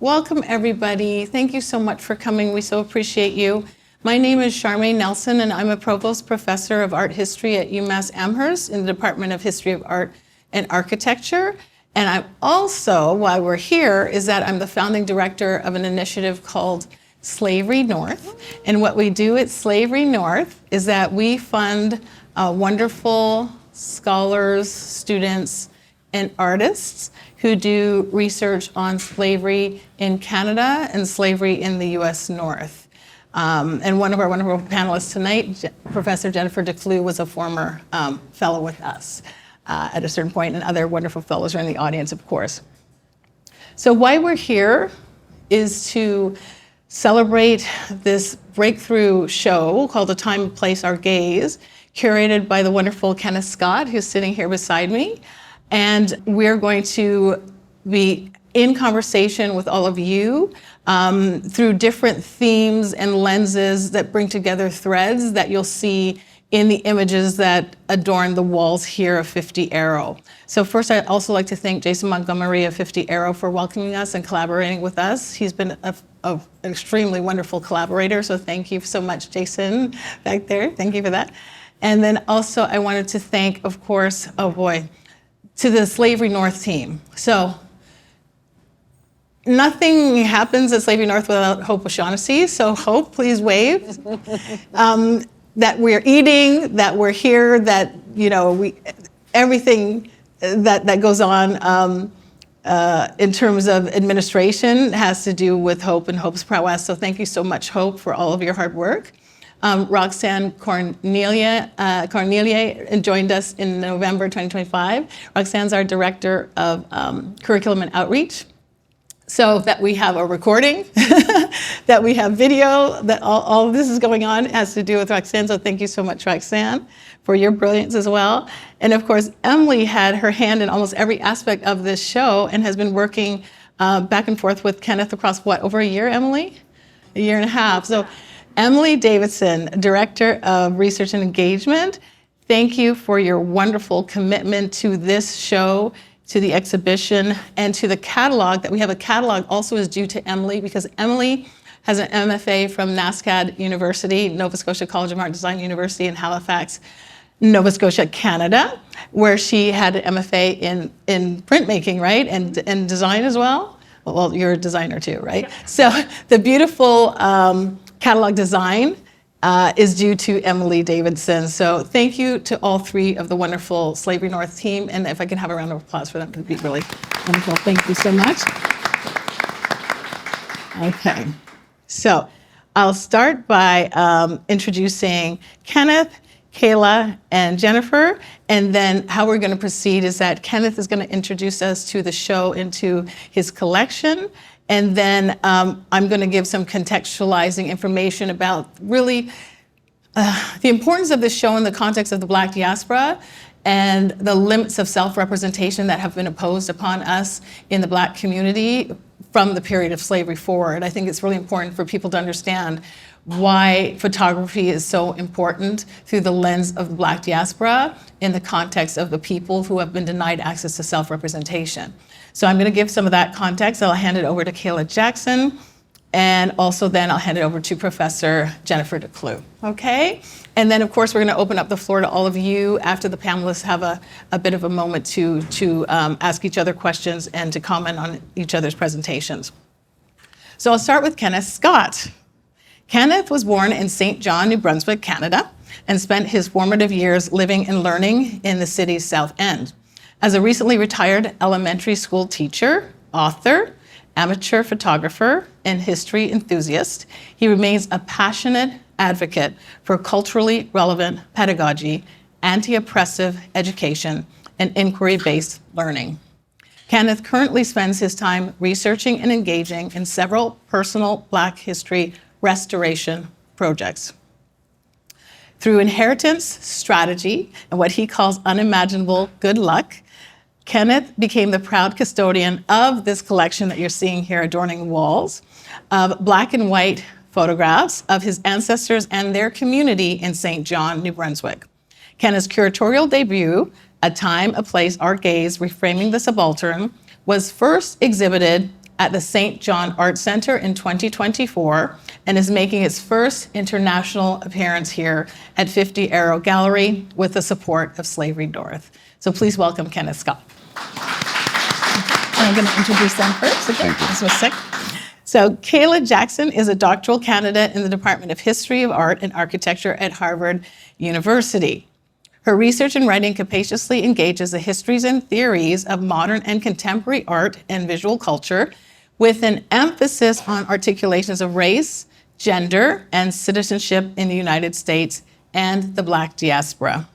Welcome, everybody. Thank you so much for coming. We so appreciate you. My name is Charmaine Nelson, and I'm a Provost Professor of Art History at UMass Amherst in the Department of History of Art and Architecture. And I'm also, why we're here, is that I'm the founding director of an initiative called Slavery North. And what we do at Slavery North is that we fund wonderful scholars, students, and artists who do research on slavery in Canada and slavery in the US North. And one of our wonderful panelists tonight, Professor Jennifer DeClue, was a former fellow with us at a certain point, and other wonderful fellows are in the audience, of course. So why we're here is to celebrate this breakthrough show called A Time and Place, Our Gaze, curated by the wonderful Kenneth Scott, who's sitting here beside me. And we're going to be in conversation with all of you through different themes and lenses that bring together threads that you'll see in the images that adorn the walls here of 50 Arrow. So first, I'd also like to thank Jason Montgomery of 50 Arrow for welcoming us and collaborating with us. He's been an extremely wonderful collaborator, so thank you so much, Jason, back there. Thank you for that. And then also, I wanted to thank, of course, to the Slavery North team. So nothing happens at Slavery North without Hope O'Shaughnessy. So Hope, please wave. That we're eating, that we're here, that everything that goes on in terms of administration has to do with Hope and Hope's prowess. So thank you so much, Hope, for all of your hard work. Roxanne Cornelia joined us in November 2025. Roxanne's our Director of Curriculum and Outreach. So that we have a recording, that we have video, that all of this is going on has to do with Roxanne. So thank you so much, Roxanne, for your brilliance as well. And of course, Emily had her hand in almost every aspect of this show and has been working back and forth with Kenneth across over a year, Emily? A year and a half. So Emily Davidson, Director of Research and Engagement, thank you for your wonderful commitment to this show, to the exhibition, and to the catalog. That we have a catalog also is due to Emily, because Emily has an MFA from NSCAD University, Nova Scotia College of Art and Design University in Halifax, Nova Scotia, Canada, where she had an MFA in printmaking, right? And design as well? Well, you're a designer too, right? Yeah. So the beautiful catalog design is due to Emily Davidson. So thank you to all three of the wonderful Slavery North team. And if I can have a round of applause for them, it would be really wonderful. Thank you so much. Okay, so I'll start by introducing Kenneth, Kéla, and Jennifer. And then how we're going to proceed is that Kenneth is going to introduce us to the show and to his collection. And then I'm going to give some contextualizing information about really the importance of this show in the context of the Black Diaspora and the limits of self-representation that have been imposed upon us in the Black community from the period of slavery forward. I think it's really important for people to understand why photography is so important through the lens of the Black Diaspora in the context of the people who have been denied access to self-representation. So I'm going to give some of that context. I'll hand it over to Kéla Jackson, and also then I'll hand it over to Professor Jennifer DeClue, okay? And then, of course, we're going to open up the floor to all of you after the panelists have a bit of a moment to ask each other questions and to comment on each other's presentations. So I'll start with Kenneth Scott. Kenneth was born in St. John, New Brunswick, Canada, and spent his formative years living and learning in the city's South End. As a recently retired elementary school teacher, author, amateur photographer, and history enthusiast, he remains a passionate advocate for culturally relevant pedagogy, anti-oppressive education, and inquiry-based learning. Kenneth currently spends his time researching and engaging in several personal Black history restoration projects. Through inheritance, strategy, and what he calls unimaginable good luck, Kenneth became the proud custodian of this collection that you're seeing here adorning the walls of black and white photographs of his ancestors and their community in St. John, New Brunswick. Kenneth's curatorial debut, A Time, a Place, Our Gaze, Reframing the Subaltern, was first exhibited at the St. John Art Center in 2024 and is making its first international appearance here at 50 Arrow Gallery with the support of Slavery North. So please welcome Kenneth Scott. I'm going to introduce them first. Okay, this was sick. So Kéla Jackson is a doctoral candidate in the Department of History of Art and Architecture at Harvard University. Her research and writing capaciously engages the histories and theories of modern and contemporary art and visual culture with an emphasis on articulations of race, gender, and citizenship in the United States and the Black diaspora.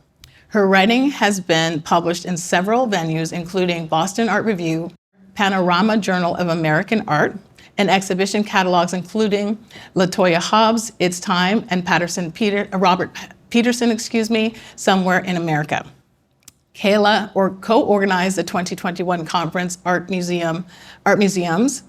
Her writing has been published in several venues, including Boston Art Review, Panorama Journal of American Art, and exhibition catalogs including LaToya Hobbs, It's Time, and Robert Peterson, Somewhere in America. Kéla co-organized the 2021 conference Art Museums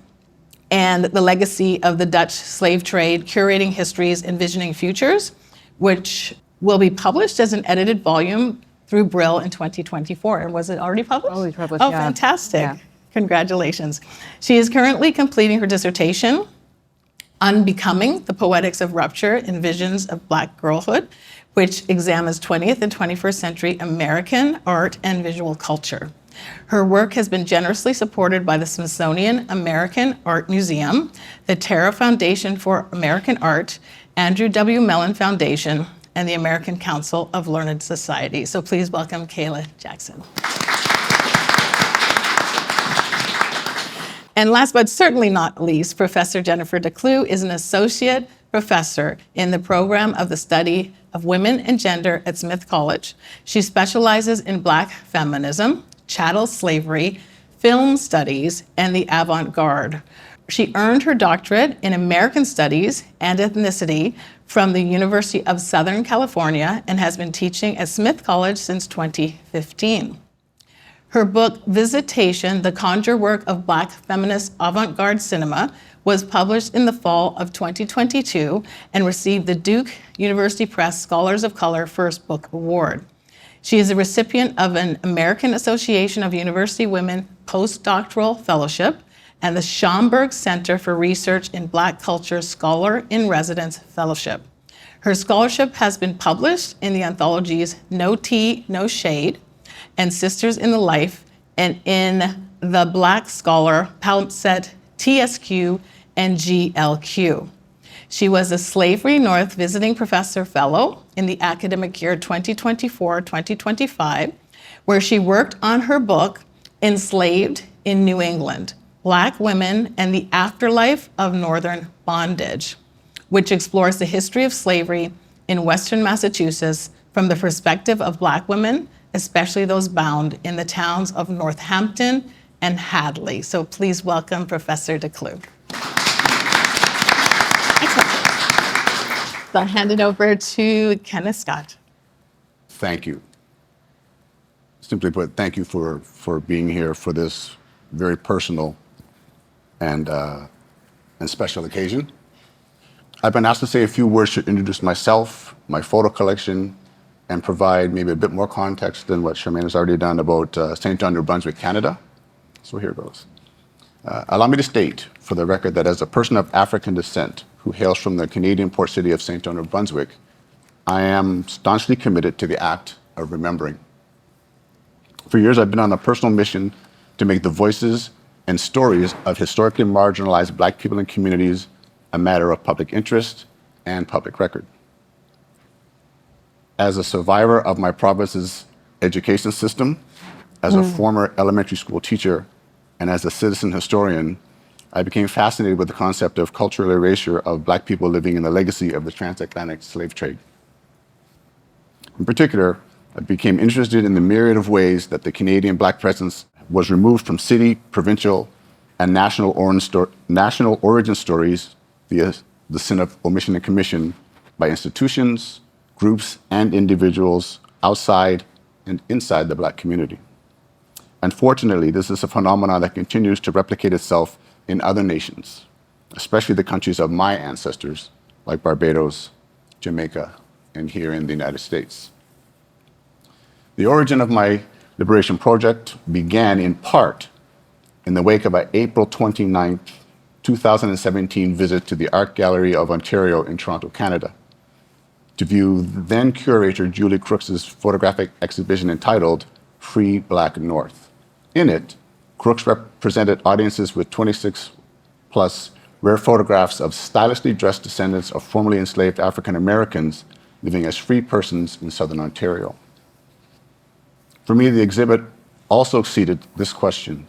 and the Legacy of the Dutch Slave Trade, Curating Histories, Envisioning Futures, which will be published as an edited volume through Brill in 2024. And was it already published? Already published, Oh, yeah. fantastic. Yeah. Congratulations. She is currently completing her dissertation, Unbecoming, the Poetics of Rupture and Visions of Black Girlhood, which examines 20th and 21st century American art and visual culture. Her work has been generously supported by the Smithsonian American Art Museum, the Terra Foundation for American Art, Andrew W. Mellon Foundation, and the American Council of Learned Society. So please welcome Kéla Jackson. And last but certainly not least, Professor Jennifer Decloux is an associate professor in the program of the study of women and gender at Smith College. She specializes in Black feminism, chattel slavery, film studies, and the avant-garde. She earned her doctorate in American Studies and Ethnicity from the University of Southern California and has been teaching at Smith College since 2015. Her book, Visitation, The Conjure Work of Black Feminist Avant-Garde Cinema, was published in the fall of 2022 and received the Duke University Press Scholars of Color First Book Award. She is a recipient of an American Association of University Women Postdoctoral Fellowship and the Schomburg Center for Research in Black Culture Scholar in Residence Fellowship. Her scholarship has been published in the anthologies No Tea, No Shade, and Sisters in the Life, and in the Black Scholar, Palimpsest, TSQ, and GLQ. She was a Slavery North Visiting Professor Fellow in the academic year 2024-2025, where she worked on her book, Enslaved in New England, Black Women and the Afterlife of Northern Bondage, which explores the history of slavery in Western Massachusetts from the perspective of Black women, especially those bound in the towns of Northampton and Hadley. So please welcome Professor Decloux. Excellent. So I'll hand it over to Kenneth Scott. Thank you. Simply put, thank you for being here for this very personal and special occasion. I've been asked to say a few words to introduce myself, my photo collection, and provide maybe a bit more context than what Charmaine has already done about St. John, New Brunswick, Canada. So here goes. Allow me to state for the record that as a person of African descent who hails from the Canadian port city of St. John, New Brunswick, I am staunchly committed to the act of remembering. For years, I've been on a personal mission to make the voices and stories of historically marginalized Black people and communities a matter of public interest and public record. As a survivor of my province's education system, as a former elementary school teacher, and as a citizen historian, I became fascinated with the concept of cultural erasure of Black people living in the legacy of the transatlantic slave trade. In particular, I became interested in the myriad of ways that the Canadian Black presence was removed from city, provincial, and national origin stories via the sin of omission and commission by institutions, groups, and individuals outside and inside the Black community. Unfortunately, this is a phenomenon that continues to replicate itself in other nations, especially the countries of my ancestors, like Barbados, Jamaica, and here in the United States. The origin of my liberation project began in part in the wake of an April 29, 2017 visit to the Art Gallery of Ontario in Toronto, Canada, to view then curator Julie Crooks's photographic exhibition entitled Free Black North. In it, Crooks represented audiences with 26 plus rare photographs of stylishly dressed descendants of formerly enslaved African Americans living as free persons in Southern Ontario. For me, the exhibit also exceeded this question: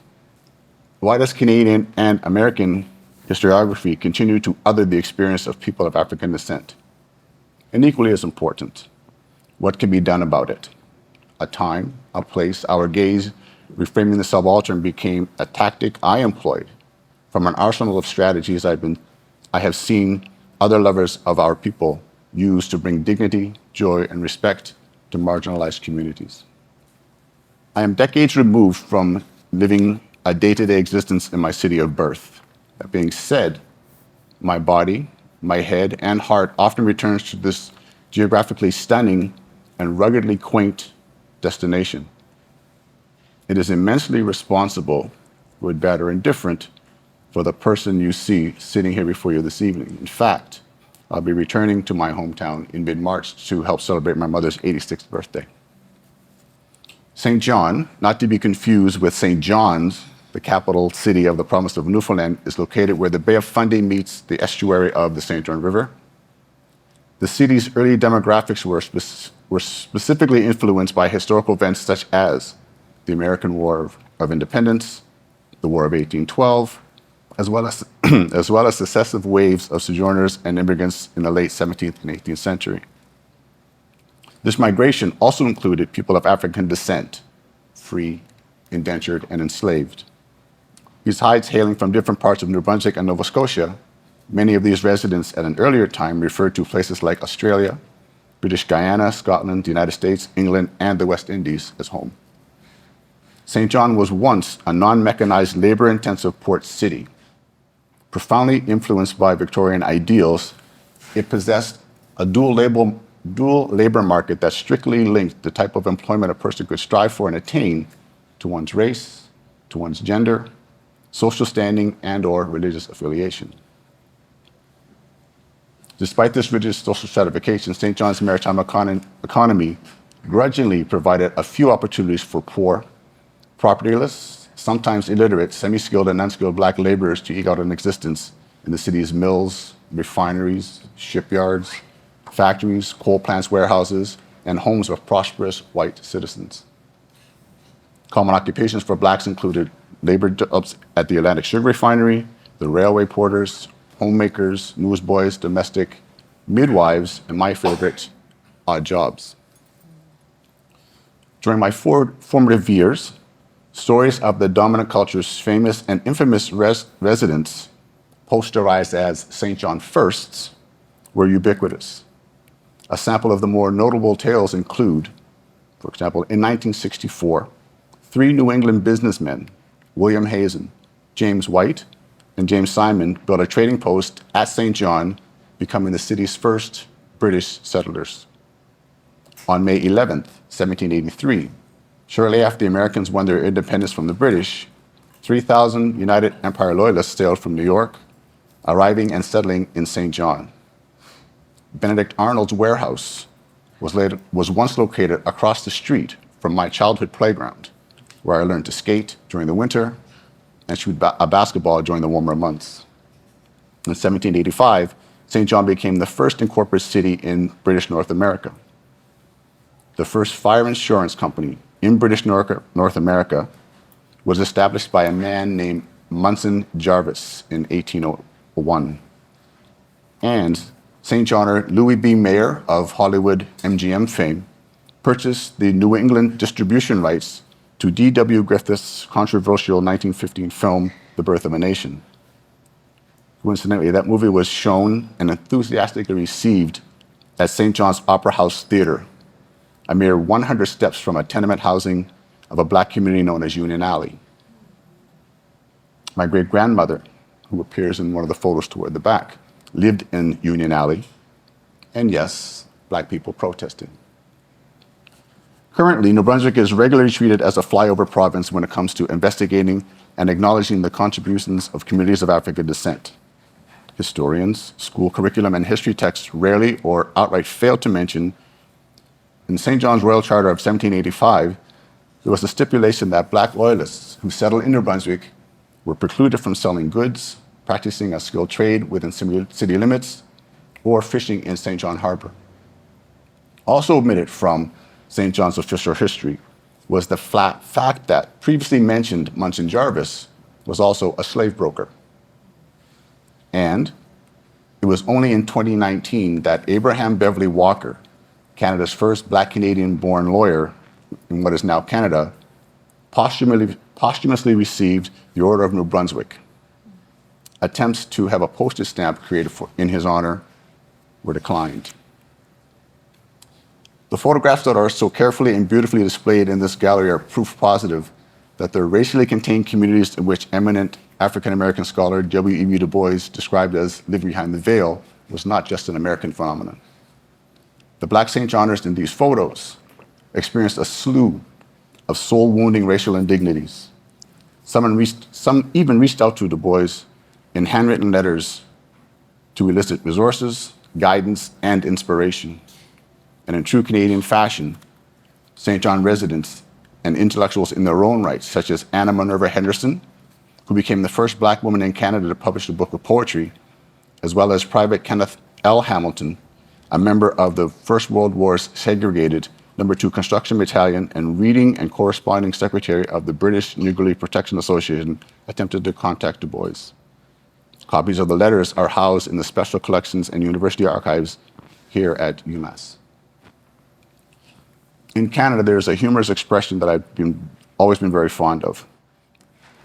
why does Canadian and American historiography continue to other the experience of people of African descent? And equally as important, what can be done about it? A time, a place, our gaze, reframing the subaltern became a tactic I employed from an arsenal of strategies I have seen other lovers of our people use to bring dignity, joy, and respect to marginalized communities. I am decades removed from living a day-to-day existence in my city of birth. That being said, my body, my head, and heart often returns to this geographically stunning and ruggedly quaint destination. It is immensely responsible, good, bad, or indifferent, for the person you see sitting here before you this evening. In fact, I'll be returning to my hometown in mid-March to help celebrate my mother's 86th birthday. St. John, not to be confused with St. John's, the capital city of the province of Newfoundland, is located where the Bay of Fundy meets the estuary of the St. John River. The city's early demographics were specifically influenced by historical events such as the American War of Independence, the War of 1812, as well as successive waves of sojourners and immigrants in the late 17th and 18th century. This migration also included people of African descent, free, indentured, and enslaved. Besides hailing from different parts of New Brunswick and Nova Scotia, many of these residents at an earlier time referred to places like Australia, British Guiana, Scotland, the United States, England, and the West Indies as home. St. John was once a non-mechanized, labor-intensive port city. Profoundly influenced by Victorian ideals, it possessed a dual labor market that strictly linked the type of employment a person could strive for and attain to one's race, to one's gender, social standing, and/or religious affiliation. Despite this rigid social stratification, St. John's maritime economy grudgingly provided a few opportunities for poor, propertyless, sometimes illiterate, semi-skilled and unskilled Black laborers to eke out an existence in the city's mills, refineries, shipyards, factories, coal plants, warehouses, and homes of prosperous white citizens. Common occupations for Blacks included labor jobs at the Atlantic Sugar Refinery, the railway porters, homemakers, newsboys, domestic, midwives, and my favorite, odd jobs. During my formative years, stories of the dominant culture's famous and infamous residents, posterized as St. John Firsts, were ubiquitous. A sample of the more notable tales include, for example, in 1964, 3 New England businessmen, William Hazen, James White, and James Simon, built a trading post at St. John, becoming the city's first British settlers. On May 11th, 1783, shortly after the Americans won their independence from the British, 3,000 United Empire Loyalists sailed from New York, arriving and settling in St. John. Benedict Arnold's warehouse was once located across the street from my childhood playground, where I learned to skate during the winter and shoot a basketball during the warmer months. In 1785, St. John became the first incorporated city in British North America. The first fire insurance company in British North America was established by a man named Munson Jarvis in 1801. And St. Johner Louis B. Mayer of Hollywood MGM fame purchased the New England distribution rights to D.W. Griffith's controversial 1915 film, The Birth of a Nation. Coincidentally, that movie was shown and enthusiastically received at St. John's Opera House Theater, a mere 100 steps from a tenement housing of a Black community known as Union Alley. My great-grandmother, who appears in one of the photos toward the back, lived in Union Alley, and yes, Black people protested. Currently, New Brunswick is regularly treated as a flyover province when it comes to investigating and acknowledging the contributions of communities of African descent. Historians, school curriculum, and history texts rarely or outright fail to mention in St. John's Royal Charter of 1785, there was a stipulation that Black loyalists who settled in New Brunswick were precluded from selling goods, practicing a skilled trade within city limits, or fishing in St. John Harbor. Also omitted from St. John's official history was the fact that previously mentioned Munson Jarvis was also a slave broker. And it was only in 2019 that Abraham Beverly Walker, Canada's first Black Canadian-born lawyer in what is now Canada, posthumously received the Order of New Brunswick. Attempts to have a postage stamp created in his honor were declined. The photographs that are so carefully and beautifully displayed in this gallery are proof positive that the racially contained communities in which eminent African-American scholar W.E.B. Du Bois described as living behind the veil was not just an American phenomenon. The Black St. Johners in these photos experienced a slew of soul-wounding racial indignities. Some even reached out to Du Bois in handwritten letters to elicit resources, guidance, and inspiration. And in true Canadian fashion, St. John residents and intellectuals in their own right, such as Anna Minerva Henderson, who became the first Black woman in Canada to publish a book of poetry, as well as Private Kenneth L. Hamilton, a member of the First World War's segregated No. 2 Construction Battalion and reading and corresponding secretary of the British Negro League Protection Association, attempted to contact Du Bois. Copies of the letters are housed in the special collections and university archives here at UMass. In Canada, there's a humorous expression that I've always been very fond of.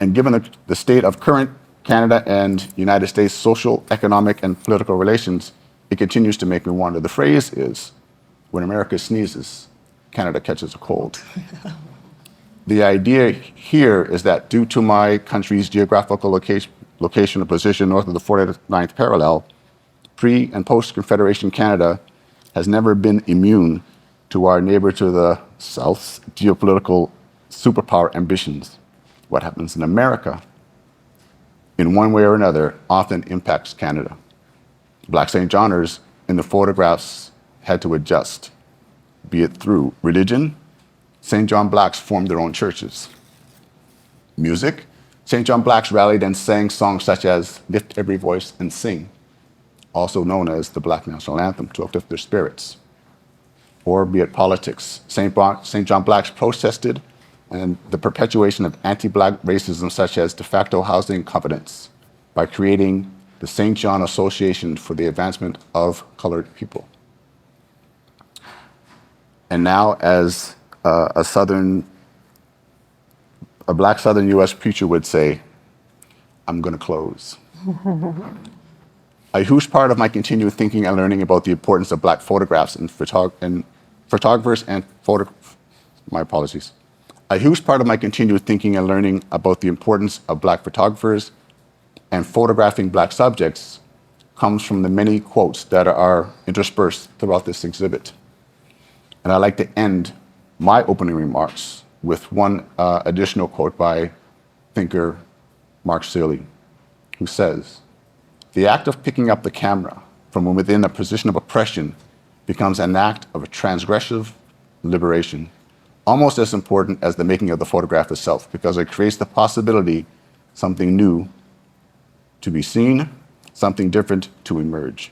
And given the state of current Canada and United States social, economic, and political relations, it continues to make me wonder. The phrase is, when America sneezes, Canada catches a cold. The idea here is that due to my country's geographical location or position north of the 49th parallel, pre- and post-Confederation Canada has never been immune to our neighbor to the south's geopolitical superpower ambitions. What happens in America, in one way or another, often impacts Canada. Black St. Johners in the photographs had to adjust, be it through religion. St. John Blacks formed their own churches. Music, St. John Blacks rallied and sang songs such as Lift Every Voice and Sing, also known as the Black National Anthem, to uplift their spirits. Or be it politics, St. John Blacks protested and the perpetuation of anti-Black racism such as de facto housing covenants by creating the St. John Association for the Advancement of Colored People. And now, as a Black Southern US preacher would say, I'm gonna close. A huge part of my continued thinking and learning about the importance of Black photographs and photographers and my apologies. A huge part of my continued thinking and learning about the importance of Black photographers and photographing Black subjects comes from the many quotes that are interspersed throughout this exhibit. And I'd like to end my opening remarks with one additional quote by thinker Mark Seeley, who says, "The act of picking up the camera from within a position of oppression becomes an act of a transgressive liberation, almost as important as the making of the photograph itself, because it creates the possibility something new to be seen, something different to emerge.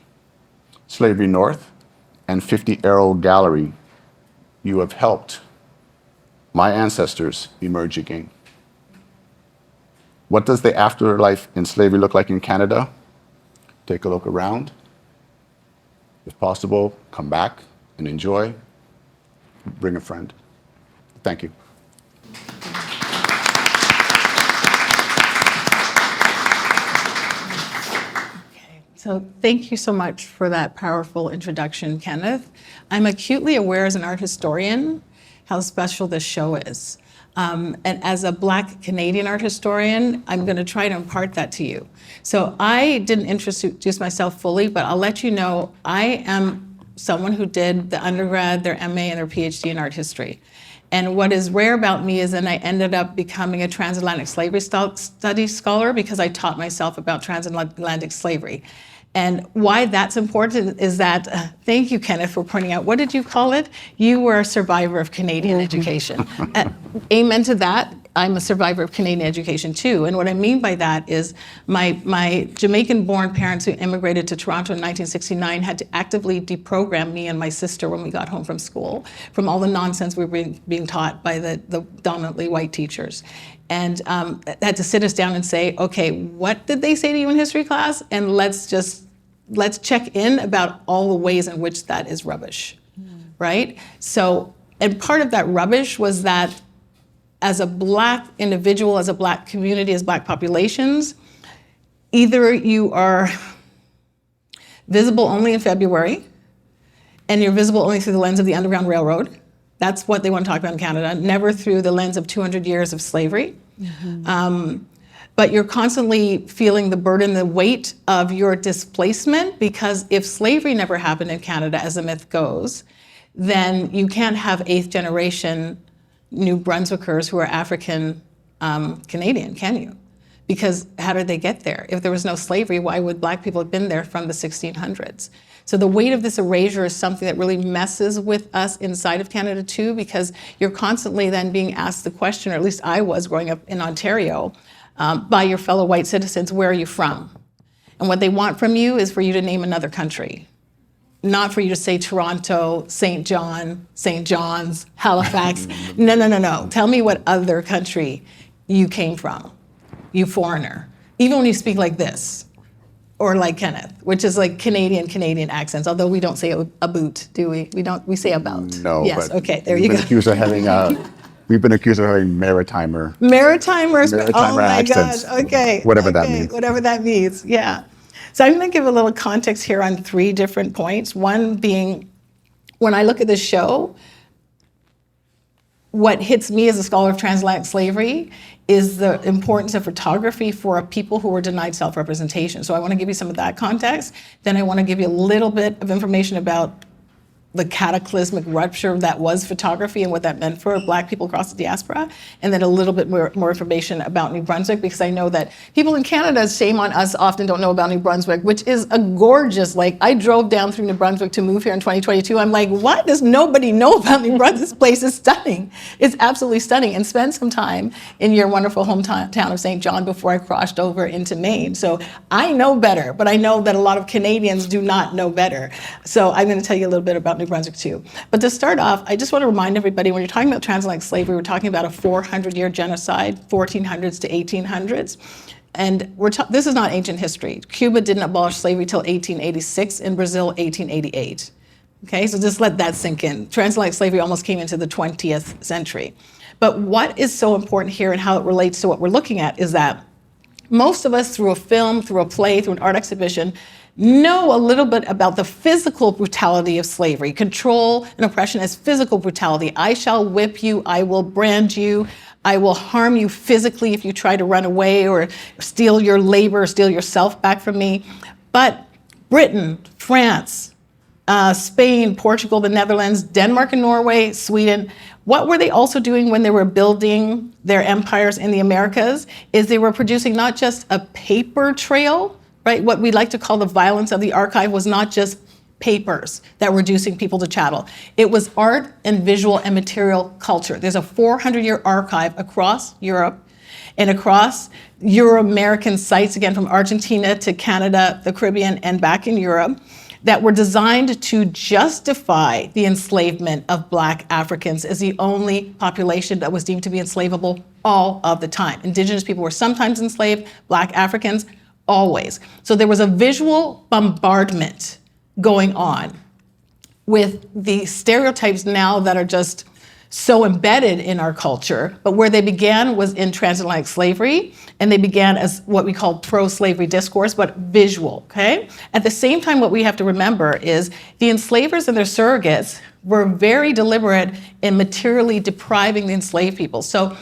Slavery North and 50 Arrow Gallery, you have helped my ancestors emerge again." What does the afterlife in slavery look like in Canada? Take a look around. If possible, come back and enjoy. Bring a friend. Thank you. So thank you so much for that powerful introduction, Kenneth. I'm acutely aware as an art historian how special this show is. And as a Black Canadian art historian, I'm going to try to impart that to you. So I didn't introduce myself fully, but I'll let you know I am someone who did the undergrad, their MA, and their PhD in art history. And what is rare about me is that I ended up becoming a transatlantic slavery studies scholar because I taught myself about transatlantic slavery. And why that's important is that, thank you, Kenneth, for pointing out, what did you call it? You were a survivor of Canadian education. Amen to that. I'm a survivor of Canadian education too. And what I mean by that is my Jamaican-born parents who immigrated to Toronto in 1969 had to actively deprogram me and my sister when we got home from school from all the nonsense we were being taught by the dominantly white teachers. And had to sit us down and say, okay, what did they say to you in history class? And let's check in about all the ways in which that is rubbish, right? So, and part of that rubbish was that as a Black individual, as a Black community, as Black populations, either you are visible only in February, and you're visible only through the lens of the Underground Railroad. That's what they want to talk about in Canada, never through the lens of 200 years of slavery. But you're constantly feeling the burden, the weight of your displacement, because if slavery never happened in Canada, as the myth goes, then you can't have 8th generation New Brunswickers who are African Canadian, can you? Because how did they get there? If there was no slavery, why would Black people have been there from the 1600s? So the weight of this erasure is something that really messes with us inside of Canada too, because you're constantly then being asked the question, or at least I was growing up in Ontario, by your fellow white citizens, where are you from? And what they want from you is for you to name another country. Not for you to say Toronto, St. John, St. John's, Halifax. No. Tell me what other country you came from, you foreigner. Even when you speak like this, or like Kenneth, which is like Canadian accents, although we don't say a boot, do we? We say about. No, yes, but okay, there you go. We've been accused of having maritimer Oh my accents. gosh, okay. Whatever that means. Whatever that means, yeah. So I'm going to give a little context here on 3 different points. One being, when I look at this show, what hits me as a scholar of transatlantic slavery is the importance of photography for a people who were denied self-representation. So I want to give you some of that context. Then I want to give you a little bit of information about the cataclysmic rupture that was photography and what that meant for Black people across the diaspora, and then a little bit more information about New Brunswick, because I know that people in Canada, shame on us, often don't know about New Brunswick, which is a gorgeous, like, I drove down through New Brunswick to move here in 2022. I'm like, what does nobody know about New Brunswick? This place is stunning. It's absolutely stunning. And spend some time in your wonderful hometown of St. John before I crossed over into Maine. So I know better, but I know that a lot of Canadians do not know better. So I'm going to tell you a little bit about New Brunswick too. But to start off, I just want to remind everybody, when you're talking about transatlantic slavery, we're talking about a 400-year genocide, 1400s to 1800s. And this is not ancient history. Cuba didn't abolish slavery till 1886, in Brazil, 1888. Okay, so just let that sink in. Transatlantic slavery almost came into the 20th century. But what is so important here and how it relates to what we're looking at is that most of us, through a film, through a play, through an art exhibition, know a little bit about the physical brutality of slavery. Control and oppression as physical brutality. I shall whip you, I will brand you, I will harm you physically if you try to run away or steal your labor, steal yourself back from me. But Britain, France, Spain, Portugal, the Netherlands, Denmark and Norway, Sweden, what were they also doing when they were building their empires in the Americas is they were producing not just a paper trail, right? What we like to call the violence of the archive was not just papers that were reducing people to chattel. It was art and visual and material culture. There's a 400-year archive across Europe and across Euro-American sites, again, from Argentina to Canada, the Caribbean, and back in Europe, that were designed to justify the enslavement of Black Africans as the only population that was deemed to be enslavable all of the time. Indigenous people were sometimes enslaved, Black Africans, always. So there was a visual bombardment going on with the stereotypes now that are just so embedded in our culture, but where they began was in transatlantic slavery, and they began as what we call pro-slavery discourse, but visual, okay? At the same time, what we have to remember is the enslavers and their surrogates were very deliberate in materially depriving the enslaved people. So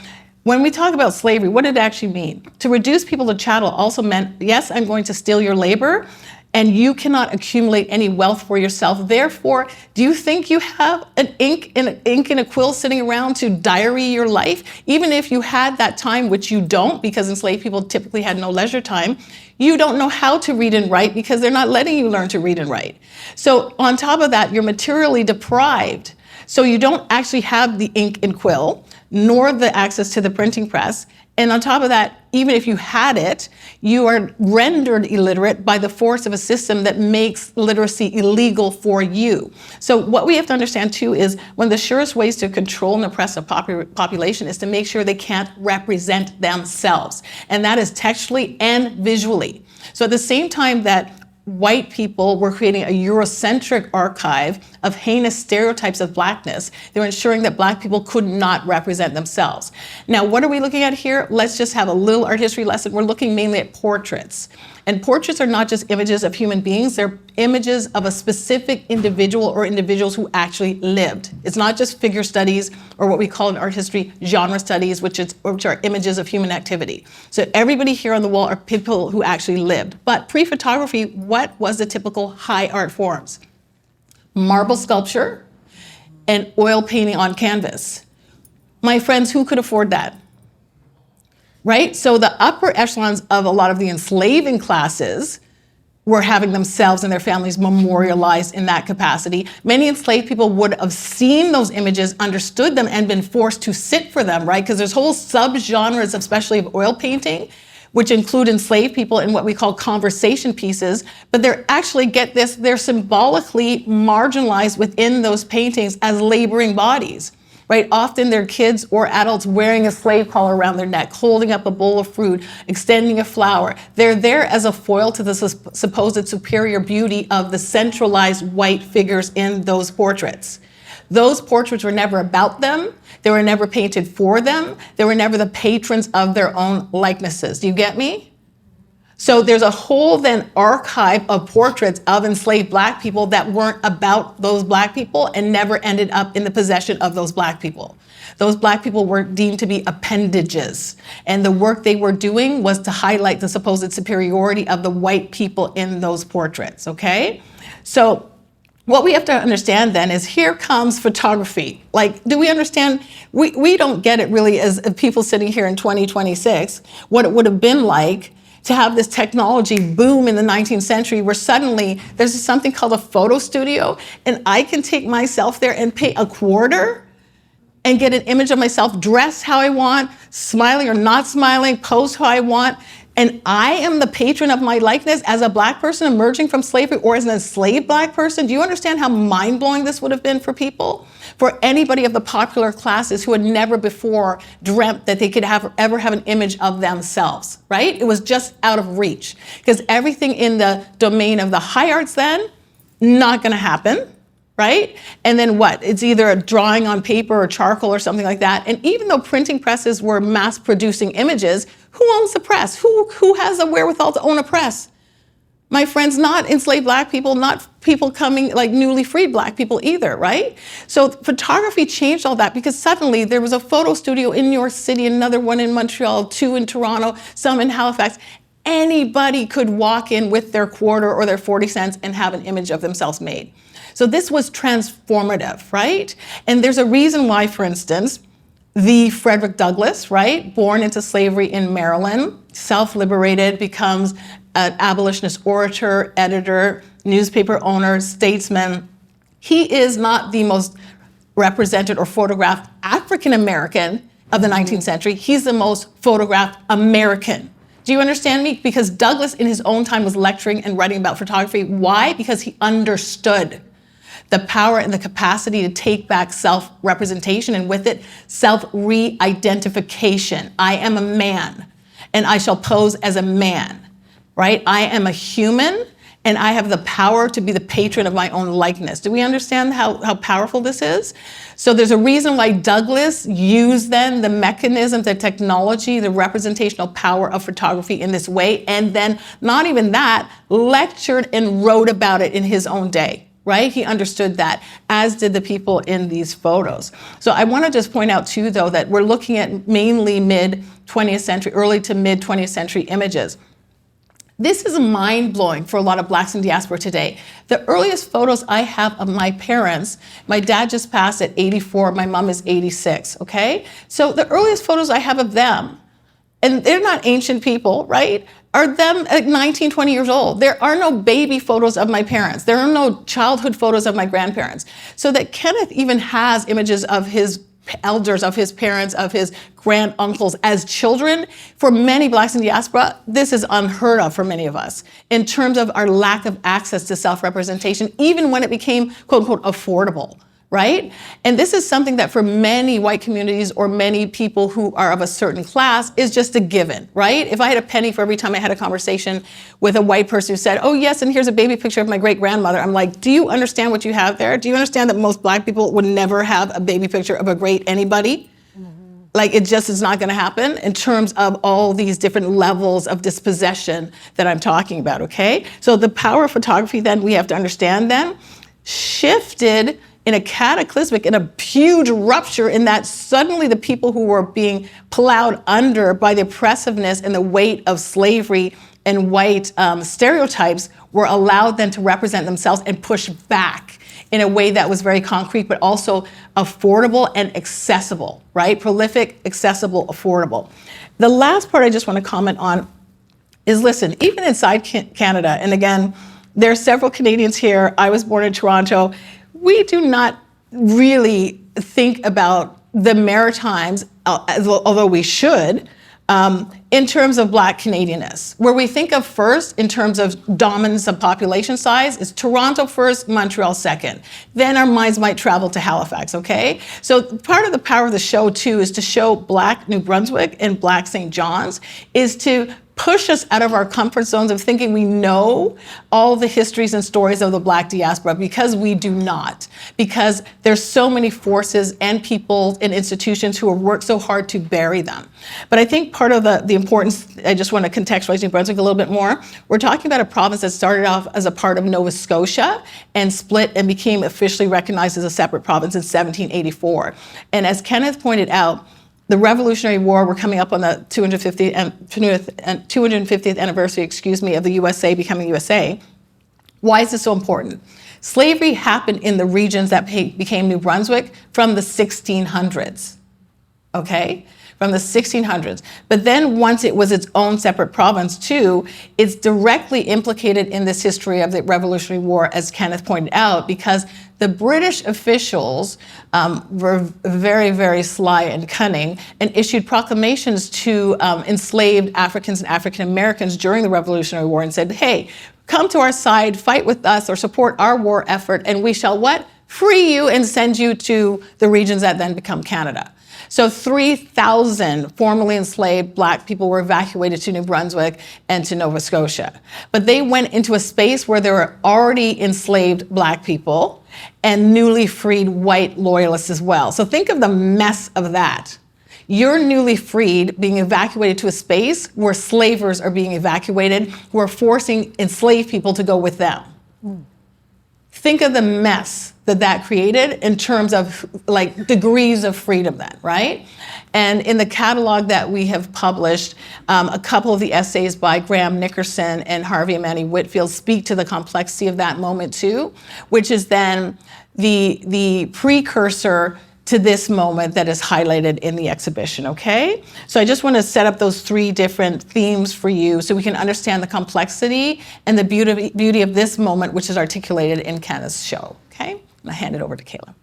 when we talk about slavery, what did it actually mean? To reduce people to chattel also meant, yes, I'm going to steal your labor, and you cannot accumulate any wealth for yourself. Therefore, do you think you have an ink and a quill sitting around to diary your life? Even if you had that time, which you don't, because enslaved people typically had no leisure time, you don't know how to read and write because they're not letting you learn to read and write. So on top of that, you're materially deprived. So you don't actually have the ink and quill, nor the access to the printing press. And on top of that, even if you had it, you are rendered illiterate by the force of a system that makes literacy illegal for you. So what we have to understand too is one of the surest ways to control and oppress a population is to make sure they can't represent themselves. And that is textually and visually. So at the same time that white people were creating a Eurocentric archive of heinous stereotypes of blackness, they were ensuring that black people could not represent themselves. Now, what are we looking at here? Let's just have a little art history lesson. We're looking mainly at portraits. And portraits are not just images of human beings, they're images of a specific individual or individuals who actually lived. It's not just figure studies or what we call in art history genre studies, which are images of human activity. So everybody here on the wall are people who actually lived. But pre-photography, what was the typical high art forms? Marble sculpture and oil painting on canvas. My friends, who could afford that? Right? So the upper echelons of a lot of the enslaving classes were having themselves and their families memorialized in that capacity. Many enslaved people would have seen those images, understood them, and been forced to sit for them, right? Because there's whole subgenres, especially of oil painting, which include enslaved people in what we call conversation pieces, but they're actually, get this, they're symbolically marginalized within those paintings as laboring bodies. Right? Often they're kids or adults wearing a slave collar around their neck, holding up a bowl of fruit, extending a flower. They're there as a foil to the supposed superior beauty of the centralized white figures in those portraits. Those portraits were never about them. They were never painted for them. They were never the patrons of their own likenesses. Do you get me? So there's a whole then archive of portraits of enslaved black people that weren't about those black people and never ended up in the possession of those black people. Those black people were deemed to be appendages. And the work they were doing was to highlight the supposed superiority of the white people in those portraits, okay? So what we have to understand then is here comes photography. Like, do we understand? We don't get it really as people sitting here in 2026, what it would have been like to have this technology boom in the 19th century where suddenly there's something called a photo studio and I can take myself there and pay $0.25 and get an image of myself dressed how I want, smiling or not smiling, pose how I want. And I am the patron of my likeness as a black person emerging from slavery or as an enslaved black person. Do you understand how mind-blowing this would have been for people? For anybody of the popular classes who had never before dreamt that they could ever have an image of themselves, right? It was just out of reach. Because everything in the domain of the high arts then, not gonna happen, right? And then what? It's either a drawing on paper or charcoal or something like that. And even though printing presses were mass producing images, who owns the press? Who has the wherewithal to own a press? My friends, not enslaved black people, not people coming like newly freed black people either, right? So photography changed all that because suddenly there was a photo studio in New York City, another one in Montreal, 2 in Toronto, some in Halifax. Anybody could walk in with their quarter or their 40 cents and have an image of themselves made. So this was transformative, right? And there's a reason why, for instance, the Frederick Douglass, right, born into slavery in Maryland, self-liberated, becomes an abolitionist orator, editor, newspaper owner, statesman. He is not the most represented or photographed African American of the 19th century. He's the most photographed American. Do you understand me? Because Douglass in his own time was lecturing and writing about photography. Why? Because he understood the power and the capacity to take back self-representation and with it, self-re-identification. I am a man and I shall pose as a man, right? I am a human and I have the power to be the patron of my own likeness. Do we understand how powerful this is? So there's a reason why Douglass used then the mechanism, the technology, the representational power of photography in this way, and then not even that, lectured and wrote about it in his own day. Right? He understood that, as did the people in these photos. So I want to just point out too, though, that we're looking at mainly mid-20th century, early to mid-20th century images. This is mind-blowing for a lot of Blacks in diaspora today. The earliest photos I have of my parents, my dad just passed at 84, my mom is 86, okay? So the earliest photos I have of them, and they're not ancient people, right? Are them at 19, 20 years old. There are no baby photos of my parents. There are no childhood photos of my grandparents. So that Kenneth even has images of his elders, of his parents, of his grand uncles as children, for many Blacks in diaspora, this is unheard of for many of us in terms of our lack of access to self-representation, even when it became, quote unquote, affordable, right? And this is something that for many white communities or many people who are of a certain class is just a given, right? If I had a penny for every time I had a conversation with a white person who said, oh yes, and here's a baby picture of my great grandmother, I'm like, do you understand what you have there? Do you understand that most Black people would never have a baby picture of a great anybody? Like, it just is not gonna happen in terms of all these different levels of dispossession that I'm talking about, okay? So the power of photography then, we have to understand then, shifted in a cataclysmic, in a huge rupture, in that suddenly the people who were being plowed under by the oppressiveness and the weight of slavery and white stereotypes were allowed then to represent themselves and push back in a way that was very concrete, but also affordable and accessible, right? Prolific, accessible, affordable. The last part I just want to comment on is, listen, even inside Canada, and again, there are several Canadians here, I was born in Toronto, we do not really think about the Maritimes, although we should, in terms of Black Canadianness. Where we think of first in terms of dominance of population size is Toronto first, Montreal second. Then our minds might travel to Halifax, okay? So part of the power of the show too is to show Black New Brunswick and Black St. John's, is to push us out of our comfort zones of thinking we know all the histories and stories of the Black diaspora, because we do not. Because there's so many forces and people and institutions who have worked so hard to bury them. But I think part of the importance, I just want to contextualize New Brunswick a little bit more. We're talking about a province that started off as a part of Nova Scotia and split and became officially recognized as a separate province in 1784. And as Kenneth pointed out, the Revolutionary War, we're coming up on the 250th anniversary, of the USA becoming USA. Why is this so important? Slavery happened in the regions that became New Brunswick from the 1600s, okay? From the 1600s. But then once it was its own separate province too, it's directly implicated in this history of the Revolutionary War, as Kenneth pointed out, because the British officials were very, very sly and cunning and issued proclamations to enslaved Africans and African Americans during the Revolutionary War and said, hey, come to our side, fight with us, or support our war effort, and we shall what? Free you and send you to the regions that then become Canada. So 3,000 formerly enslaved Black people were evacuated to New Brunswick and to Nova Scotia. But they went into a space where there were already enslaved Black people and newly freed white loyalists as well. So think of the mess of that. You're newly freed, being evacuated to a space where slavers are being evacuated, who are forcing enslaved people to go with them. Think of the mess that created in terms of like degrees of freedom then, right? And in the catalog that we have published, a couple of the essays by Graham Nickerson and Harvey Amani Whitfield speak to the complexity of that moment too, which is then the precursor to this moment that is highlighted in the exhibition, okay? So I just want to set up those three different themes for you so we can understand the complexity and the beauty of this moment, which is articulated in Kenneth's show, okay? And I hand it over to Kéla.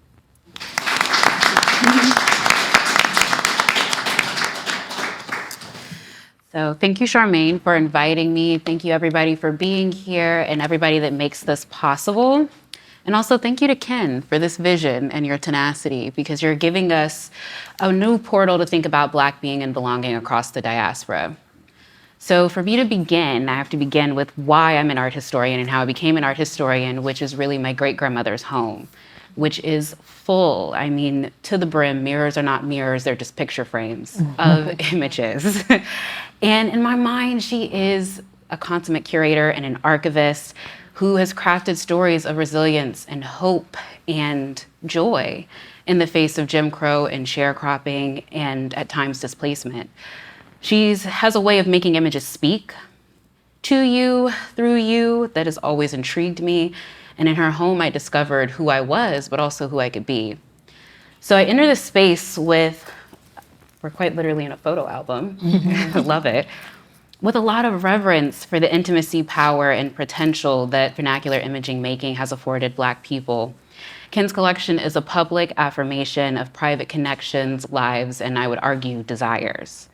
So thank you, Charmaine, for inviting me. Thank you, everybody, for being here and everybody that makes this possible. And also thank you to Ken for this vision and your tenacity, because you're giving us a new portal to think about Black being and belonging across the diaspora. So for me to begin, I have to begin with why I'm an art historian and how I became an art historian, which is really my great-grandmother's home, which is full, I mean, to the brim. Mirrors are not mirrors, they're just picture frames of images. And in my mind, she is a consummate curator and an archivist who has crafted stories of resilience and hope and joy in the face of Jim Crow and sharecropping and at times displacement. She has a way of making images speak to you, through you, that has always intrigued me. And in her home, I discovered who I was, but also who I could be. So I enter this space with, we're quite literally in a photo album, I love it, with a lot of reverence for the intimacy, power, and potential that vernacular imaging making has afforded Black people. Ken's collection is a public affirmation of private connections, lives, and I would argue desires.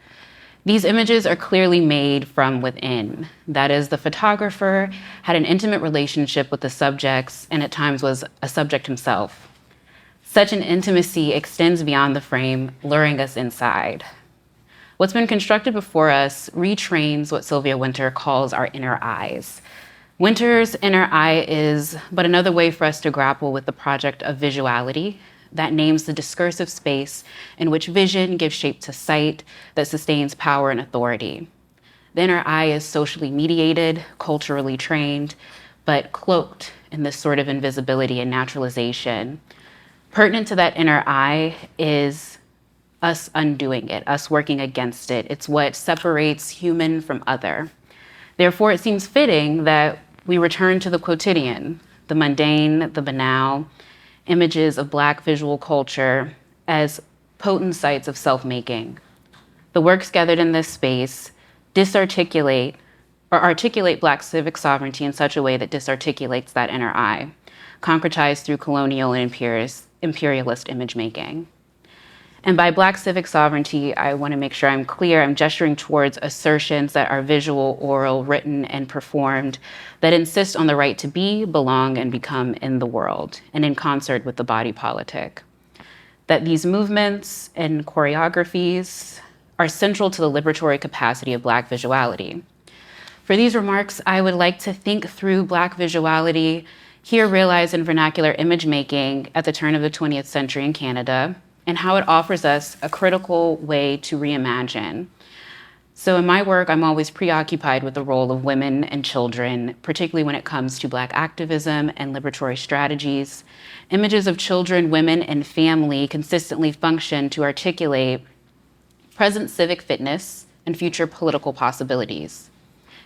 These images are clearly made from within. That is, the photographer had an intimate relationship with the subjects and at times was a subject himself. Such an intimacy extends beyond the frame, luring us inside. What's been constructed before us retrains what Sylvia Wynter calls our inner eyes. Wynter's inner eye is but another way for us to grapple with the project of visuality that names the discursive space in which vision gives shape to sight that sustains power and authority. The inner eye is socially mediated, culturally trained, but cloaked in this sort of invisibility and naturalization. Pertinent to that inner eye is us undoing it, us working against it. It's what separates human from other. Therefore, it seems fitting that we return to the quotidian, the mundane, the banal, images of Black visual culture as potent sites of self-making. The works gathered in this space disarticulate or articulate Black civic sovereignty in such a way that disarticulates that inner eye, concretized through colonial and imperialist image making. And by Black civic sovereignty, I want to make sure I'm clear, I'm gesturing towards assertions that are visual, oral, written, and performed that insist on the right to be, belong, and become in the world, and in concert with the body politic. That these movements and choreographies are central to the liberatory capacity of Black visuality. For these remarks, I would like to think through Black visuality here realized in vernacular image making at the turn of the 20th century in Canada, and how it offers us a critical way to reimagine. So in my work, I'm always preoccupied with the role of women and children, particularly when it comes to Black activism and liberatory strategies. Images of children, women, and family consistently function to articulate present civic fitness and future political possibilities.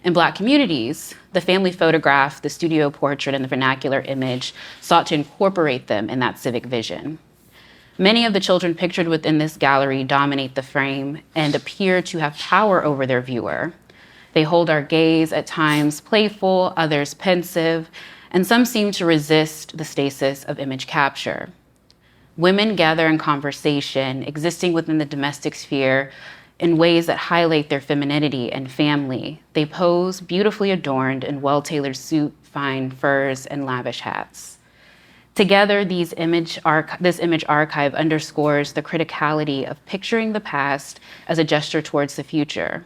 In Black communities, the family photograph, the studio portrait, and the vernacular image sought to incorporate them in that civic vision. Many of the children pictured within this gallery dominate the frame and appear to have power over their viewer. They hold our gaze, at times playful, others pensive, and some seem to resist the stasis of image capture. Women gather in conversation, existing within the domestic sphere in ways that highlight their femininity and family. They pose beautifully adorned in well-tailored suit, fine furs, and lavish hats. Together, this image archive underscores the criticality of picturing the past as a gesture towards the future.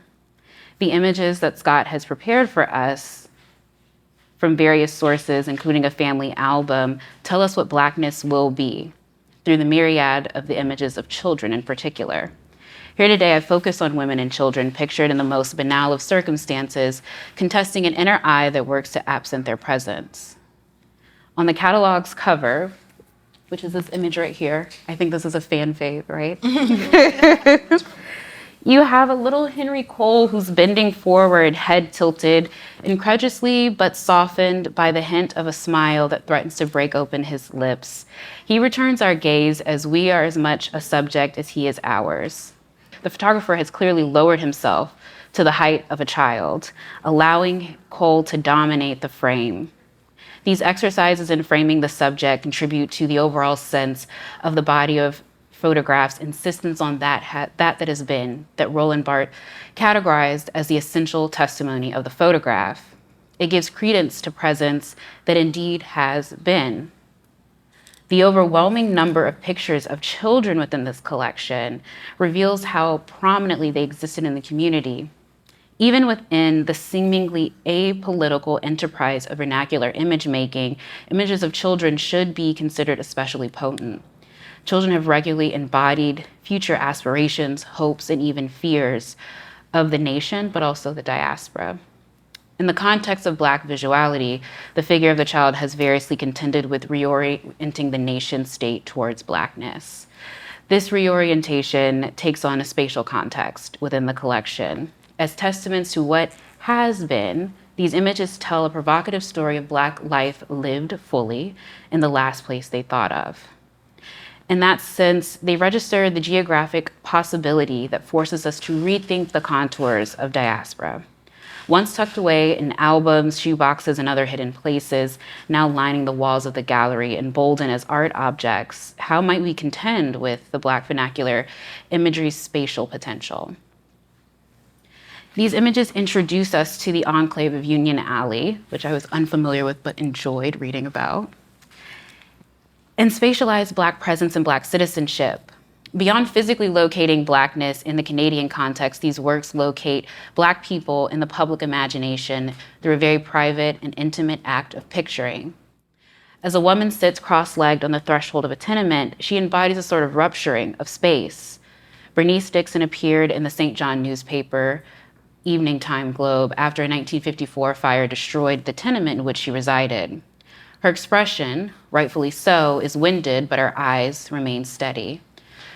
The images that Scott has prepared for us from various sources, including a family album, tell us what Blackness will be through the myriad of the images of children in particular. Here today, I focus on women and children pictured in the most banal of circumstances, contesting an inner eye that works to absent their presence. On the Catalogue's cover, which is this image right here, I think this is a fan fave, right? You have a little Henry Cole who's bending forward, head tilted, incredulously but softened by the hint of a smile that threatens to break open his lips. He returns our gaze as we are as much a subject as he is ours. The photographer has clearly lowered himself to the height of a child, allowing Cole to dominate the frame. These exercises in framing the subject contribute to the overall sense of the body of photographs' insistence on that has been, that Roland Barthes categorized as the essential testimony of the photograph. It gives credence to presence that indeed has been. The overwhelming number of pictures of children within this collection reveals how prominently they existed in the community. Even within the seemingly apolitical enterprise of vernacular image making, images of children should be considered especially potent. Children have regularly embodied future aspirations, hopes, and even fears of the nation, but also the diaspora. In the context of Black visuality, the figure of the child has variously contended with reorienting the nation state towards Blackness. This reorientation takes on a spatial context within the collection. As testaments to what has been, These images tell a provocative story of Black life lived fully in the last place they thought of. In that sense, they register the geographic possibility that forces us to rethink the contours of diaspora. Once tucked away in albums, shoeboxes, and other hidden places, now lining the walls of the gallery, emboldened as art objects, how might we contend with the Black vernacular imagery's spatial potential? These images introduce us to the enclave of Union Alley, which I was unfamiliar with but enjoyed reading about, and spatialize Black presence and Black citizenship. Beyond physically locating Blackness in the Canadian context, these works locate Black people in the public imagination through a very private and intimate act of picturing. As a woman sits cross-legged on the threshold of a tenement, she embodies a sort of rupturing of space. Bernice Dixon appeared in the St. John newspaper, Evening Time Globe, after a 1954 fire destroyed the tenement in which she resided. Her expression, rightfully so, is winded, but her eyes remain steady.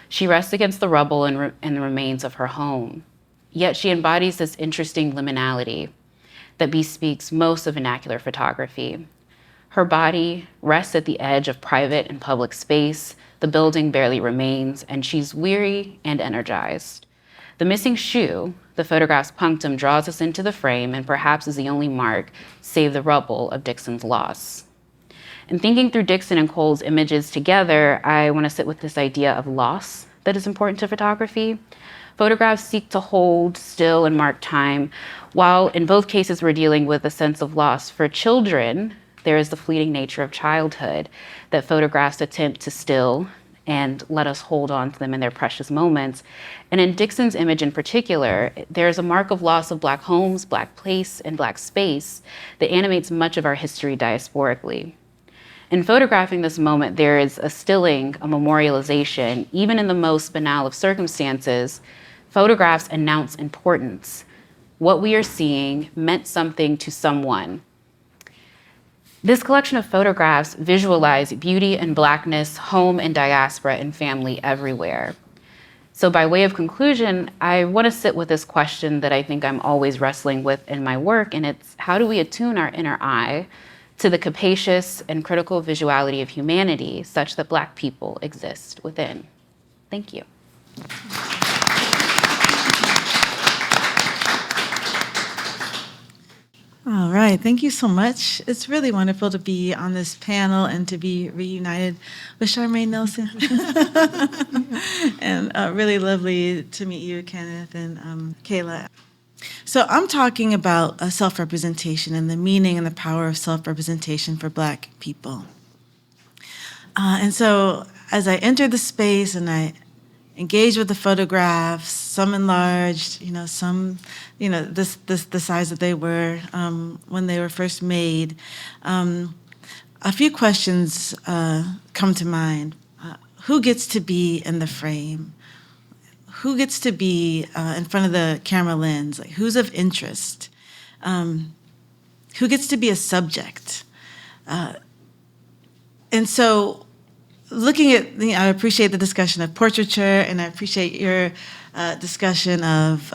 She rests against the rubble and the remains of her home. Yet she embodies this interesting liminality that bespeaks most of vernacular photography. Her body rests at the edge of private and public space. The building barely remains, and she's weary and energized. The missing shoe, the photograph's punctum, draws us into the frame and perhaps is the only mark, save the rubble, of Dixon's loss. In thinking through Dixon and Cole's images together, I want to sit with this idea of loss that is important to photography. Photographs seek to hold still and mark time, while in both cases we're dealing with a sense of loss. For children, there is the fleeting nature of childhood that photographs attempt to still and let us hold on to them in their precious moments. And in Dixon's image in particular, there is a mark of loss of Black homes, Black place, and Black space that animates much of our history diasporically. In photographing this moment, there is a stilling, a memorialization. Even in the most banal of circumstances, photographs announce importance. What we are seeing meant something to someone. This collection of photographs visualize beauty and Blackness, home and diaspora, and family everywhere. So by way of conclusion, I want to sit with this question that I think I'm always wrestling with in my work, and it's how do we attune our inner eye to the capacious and critical visuality of humanity such that Black people exist within? Thank you. All right, thank you so much. It's really wonderful to be on this panel and to be reunited with Charmaine Nelson. And really lovely to meet you, Kenneth and Kéla. So I'm talking about self-representation and the meaning and the power of self-representation for Black people. And so as I entered the space and I engaged with the photographs, some enlarged, some, the size that they were when they were first made, a few questions come to mind. Who gets to be in the frame? Who gets to be in front of the camera lens? Like, who's of interest? Who gets to be a subject? And so looking at, I appreciate the discussion of portraiture, and I appreciate your discussion of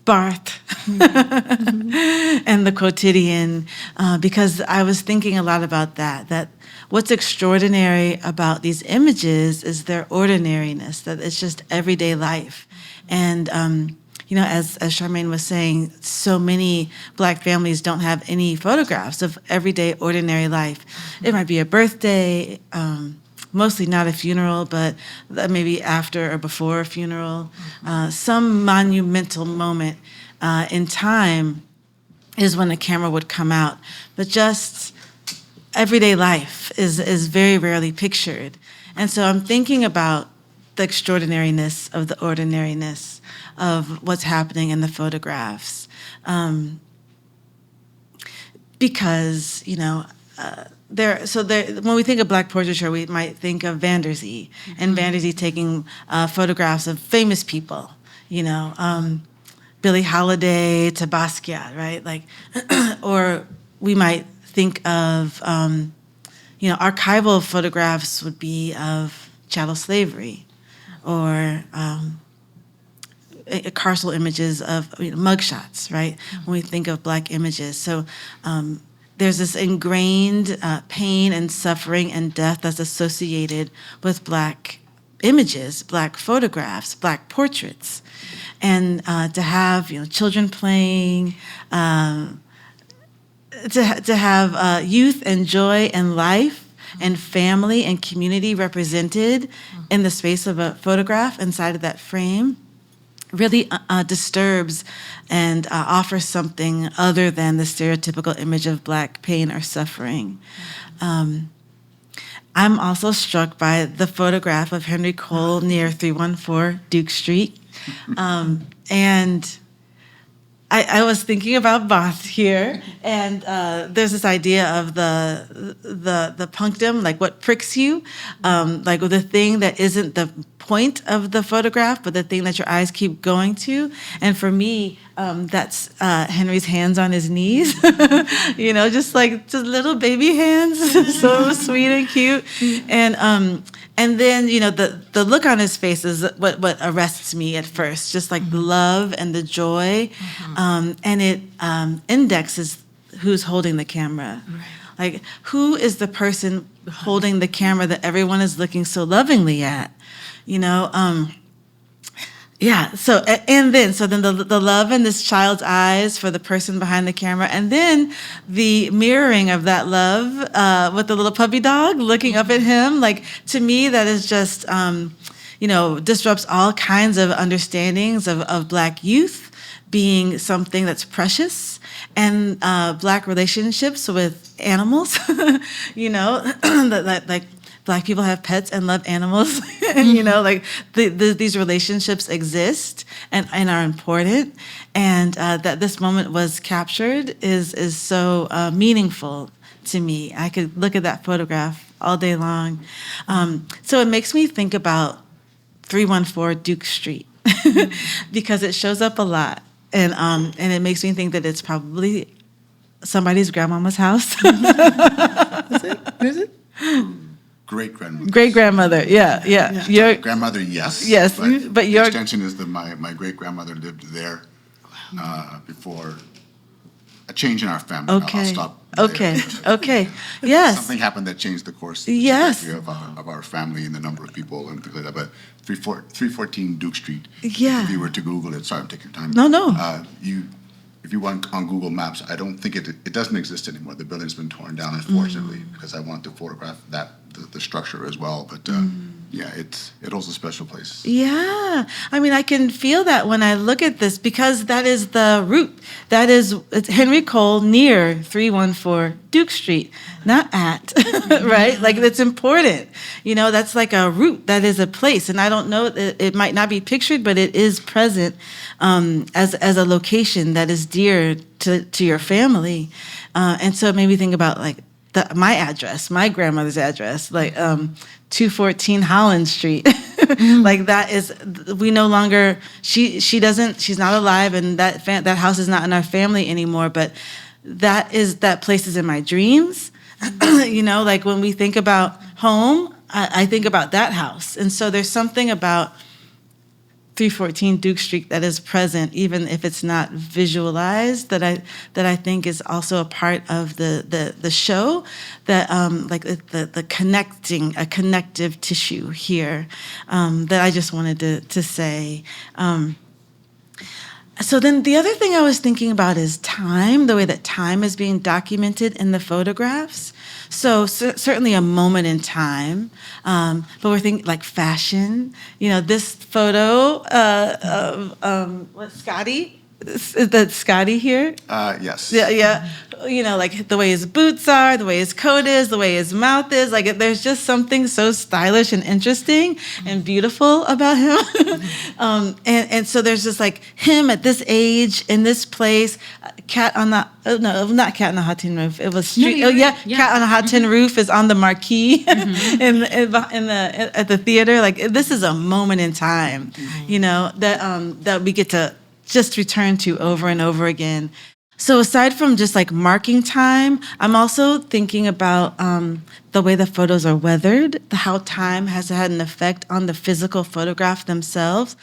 Barth and the quotidian, because I was thinking a lot about that what's extraordinary about these images is their ordinariness, that it's just everyday life. And, as Charmaine was saying, so many Black families don't have any photographs of everyday, ordinary life. It might be a birthday, mostly not a funeral, but maybe after or before a funeral. Some monumental moment in time is when the camera would come out. But just everyday life is very rarely pictured. And so I'm thinking about the extraordinariness of the ordinariness of what's happening in the photographs. Because, when we think of Black portraiture, we might think of Van der Zee, and Van der Zee taking photographs of famous people, Billie Holiday to Basquiat, right? Like, or we might think of, archival photographs would be of chattel slavery, or carceral images of mugshots, right? When we think of Black images. So there's this ingrained pain and suffering and death that's associated with Black images, Black photographs, Black portraits. And to have children playing, to have youth and joy and life and family and community represented in the space of a photograph inside of that frame really disturbs and offers something other than the stereotypical image of Black pain or suffering. I'm also struck by the photograph of Henry Cole near 314 Duke Street. And I was thinking about Both here, and there's this idea of the punctum, like what pricks you, like the thing that isn't the point of the photograph, but the thing that your eyes keep going to. And for me, that's Henry's hands on his knees, just little baby hands, so sweet and cute. And then, the look on his face is what arrests me at first, just like the love and the joy. And it indexes who's holding the camera. Right. Like, who is the person holding the camera that everyone is looking so lovingly at? Yeah. So then the love in this child's eyes for the person behind the camera, and then the mirroring of that love with the little puppy dog looking up at him. Like, to me, that is just disrupts all kinds of understandings of Black youth being something that's precious, and Black relationships with animals. that like Black people have pets and love animals, and these relationships exist and are important, and that this moment was captured is so meaningful to me. I could look at that photograph all day long. So it makes me think about 314 Duke Street because it shows up a lot, and it makes me think that it's probably somebody's grandmama's house. Is it? Great-grandmother. Great-grandmother, yeah. Your grandmother, yes. Yes, but your... The extension is that my great-grandmother lived there before a change in our family. Okay. I'll stop there. Okay. But Yes. something happened that changed the course Yes. of our family and the number of people and things like that. But 314 Duke Street, Yeah. if you were to Google it, sorry, I'm taking your time. No. If you went on Google Maps, I don't think it doesn't exist anymore. The building's been torn down, unfortunately, because I wanted to photograph the structure as well. But it holds a special place. Yeah. I mean, I can feel that when I look at this, because that is the route. It's Henry Cole near 314 Duke Street, not at, right? Like, that's important. That's like a route. That is a place. And I don't know, it might not be pictured, but it is present as a location that is dear to your family. And so it made me think about, like, my address, my grandmother's address, like 214 Holland Street. Like, that is, we no longer, she's not alive, and that house is not in our family anymore, but that place is in my dreams. Like, when we think about home, I think about that house. And so there's something about 314 Duke Street that is present, even if it's not visualized, that I think is also a part of the show, that like the connecting, a connective tissue here, that I just wanted to say. So then the other thing I was thinking about is time, the way that time is being documented in the photographs. So certainly a moment in time, but we're thinking like fashion. This photo of Scotty. Is that Scotty here? Yes. Yeah. Like the way his boots are, the way his coat is, the way his mouth is. Like, there's just something so stylish and interesting and beautiful about him. And so there's just like him at this age in this place. Cat on the not cat on the hot tin roof. It was street. Cat on a hot tin roof is on the marquee at the theater. Like, this is a moment in time, that we get to just return to over and over again. So aside from just like marking time, I'm also thinking about the way the photos are weathered, how time has had an effect on the physical photograph themselves.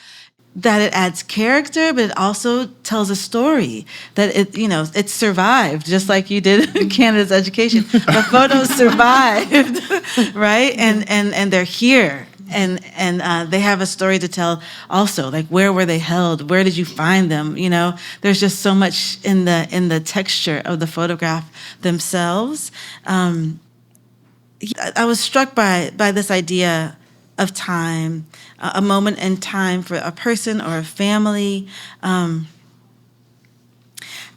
that it adds character, but it also tells a story, that it survived, just like you did in Canada's education. The photos survived, right? And they're here. And they have a story to tell also, like, where were they held? Where did you find them? There's just so much in the texture of the photograph themselves. I was struck by this idea of time, a moment in time for a person or a family.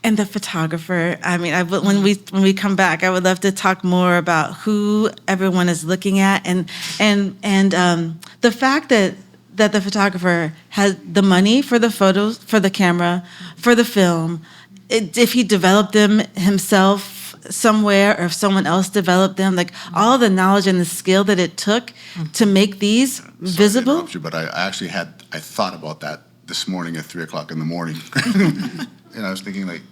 And the photographer. I mean, when we come back, I would love to talk more about who everyone is looking at, and the fact that the photographer has the money for the photos, for the camera, for the film. If he developed them himself somewhere, or if someone else developed them, like all the knowledge and the skill that it took to make these visible. Sorry to interrupt you, but I thought about that this morning at 3:00 in the morning. And I was thinking, like,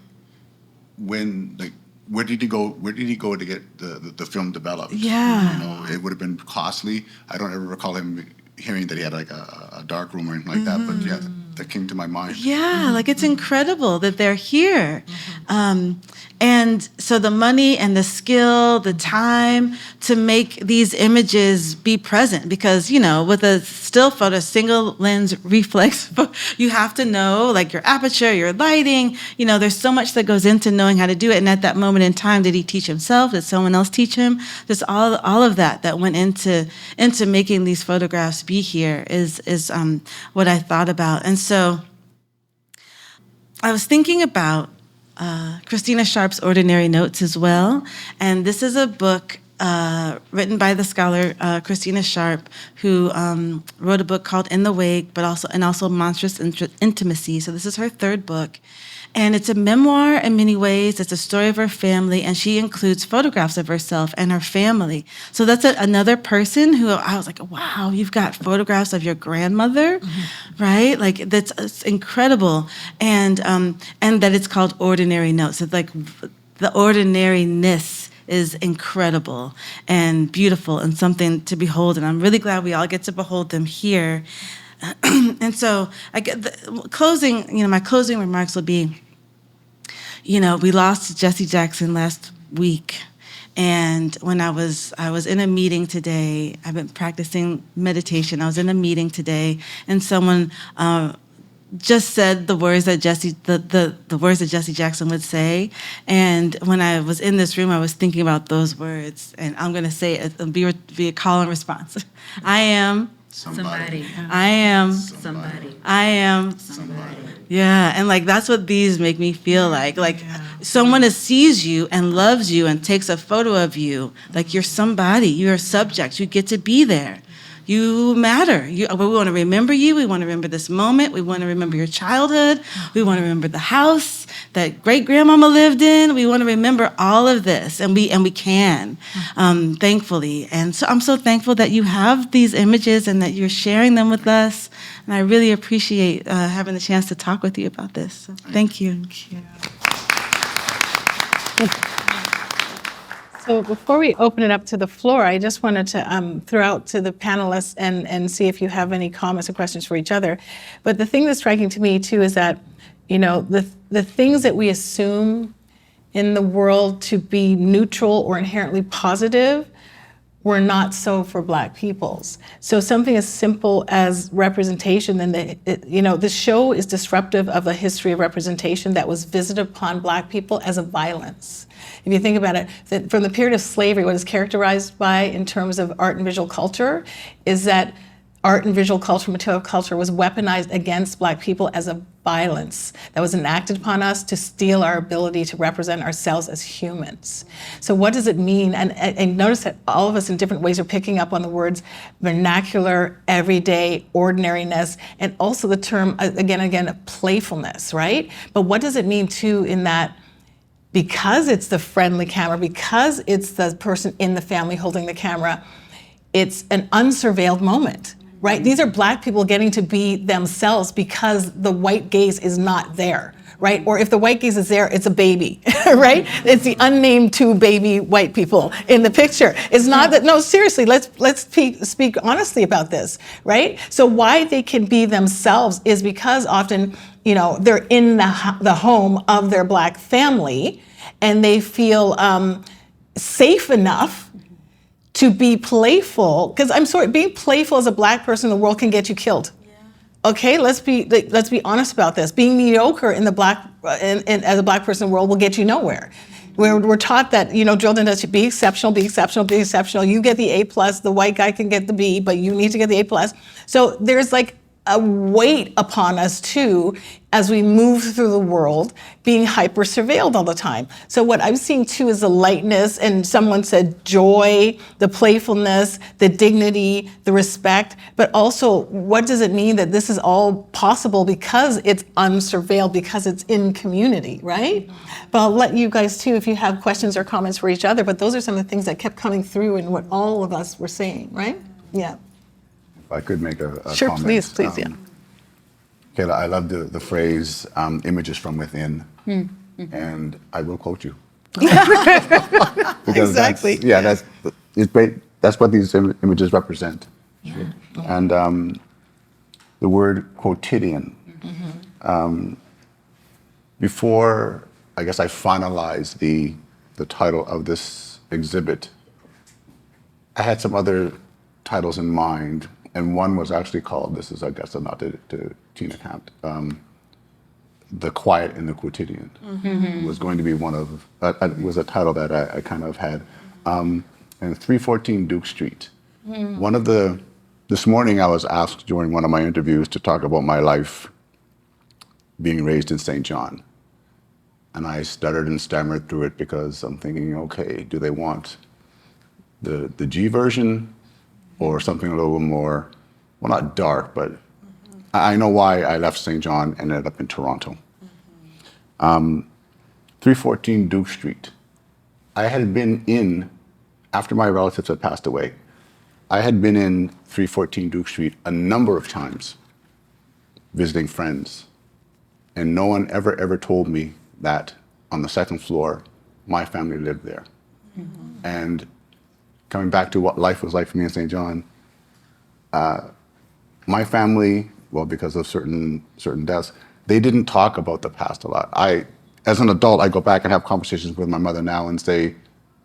where did he go to get the film developed? Yeah. It would have been costly. I don't ever recall him hearing that he had like a dark room or anything like that, but yeah, that came to my mind. Yeah, like it's incredible that they're here. And so the money and the skill, the time to make these images be present, because, with a still photo, single lens reflex, you have to know, like, your aperture, your lighting, there's so much that goes into knowing how to do it. And at that moment in time, did he teach himself? Did someone else teach him? Just all of that went into making these photographs be here is what I thought about. And so I was thinking about Christina Sharp's Ordinary Notes as well. And this is a book written by the scholar Christina Sharp, who wrote a book called In the Wake, but also Monstrous Intimacy. So this is her third book. And it's a memoir in many ways. It's a story of her family, and she includes photographs of herself and her family. So that's another person who I was like, wow, you've got photographs of your grandmother, right? Like, it's incredible. And that it's called Ordinary Notes. It's like the ordinariness is incredible and beautiful and something to behold. And I'm really glad we all get to behold them here. And so I get my closing remarks will be, we lost Jesse Jackson last week. And when I was in a meeting today, I've been practicing meditation. I was in a meeting today, and someone just said the words that the words that Jesse Jackson would say. And when I was in this room, I was thinking about those words, and I'm going to say it. It'll be a call and response. I am Somebody. I am Somebody. I am Somebody. Yeah, and like that's what these make me feel like. Like someone that sees you and loves you and takes a photo of you, like you're somebody, you're a subject, you get to be there. You matter. We want to remember you. We want to remember this moment. We want to remember your childhood. We want to remember the house that great-grandmama lived in. We want to remember all of this, and we can, thankfully. And so I'm so thankful that you have these images and that you're sharing them with us. And I really appreciate having the chance to talk with you about this. So thank you. So before we open it up to the floor, I just wanted to throw out to the panelists and see if you have any comments or questions for each other. But the thing that's striking to me too is that, the things that we assume in the world to be neutral or inherently positive were not so for Black peoples. So something as simple as representation, then the show is disruptive of a history of representation that was visited upon Black people as a violence. If you think about it, that from the period of slavery, what is characterized by in terms of art and visual culture is that art and visual culture, material culture was weaponized against Black people as a violence that was enacted upon us to steal our ability to represent ourselves as humans. So what does it mean? And notice that all of us in different ways are picking up on the words vernacular, everyday, ordinariness, and also the term, again, of playfulness, right? But what does it mean too in that because it's the friendly camera, because it's the person in the family holding the camera, it's an unsurveilled moment. right? These are Black people getting to be themselves because the white gaze is not there, right? Or if the white gaze is there, it's a baby, right? It's the unnamed two baby white people in the picture. It's not that, no, seriously, let's speak honestly about this, right? So why they can be themselves is because often, you know, they're in the home of their Black family and they feel safe enough to be playful, because I'm sorry, being playful as a Black person in the world can get you killed. Okay, let's be honest about this. Being mediocre in the as a Black person in the world will get you nowhere. We're taught that, you know, drilled into us, be exceptional, be exceptional, be exceptional. You get the A+, the white guy can get the B, but you need to get the A+. So there's like a weight upon us too, as we move through the world, being hyper surveilled all the time. So what I'm seeing too is the lightness, and someone said joy, the playfulness, the dignity, the respect, but also what does it mean that this is all possible because it's unsurveilled, because it's in community, right? But I'll let you guys too, if you have questions or comments for each other, but those are some of the things that kept coming through in what all of us were saying, right? Yeah. If I could make a Sure, comment. please, yeah. Kéla, I love the phrase images from within, and I will quote you. Because Exactly. that's what these images represent. Yeah. And the word quotidian. Before, I guess I finalized the title of this exhibit, I had some other titles in mind, and one was actually called, this is, I guess, a nod to Tina Camp, The Quiet in the Quotidian. Was going to be one of, was a title that I kind of had. And 314 Duke Street. This morning I was asked during one of my interviews to talk about my life being raised in St. John. And I stuttered and stammered through it because I'm thinking, okay, do they want the G version or something a little more, well, not dark, but I know why I left St. John and ended up in Toronto. 314 Duke Street. I had been in, after my relatives had passed away, I had been in 314 Duke Street a number of times visiting friends. And no one ever told me that on the second floor, my family lived there. And coming back to what life was like for me in St. John, my family, well, because of certain deaths, they didn't talk about the past a lot. As an adult, I go back and have conversations with my mother now and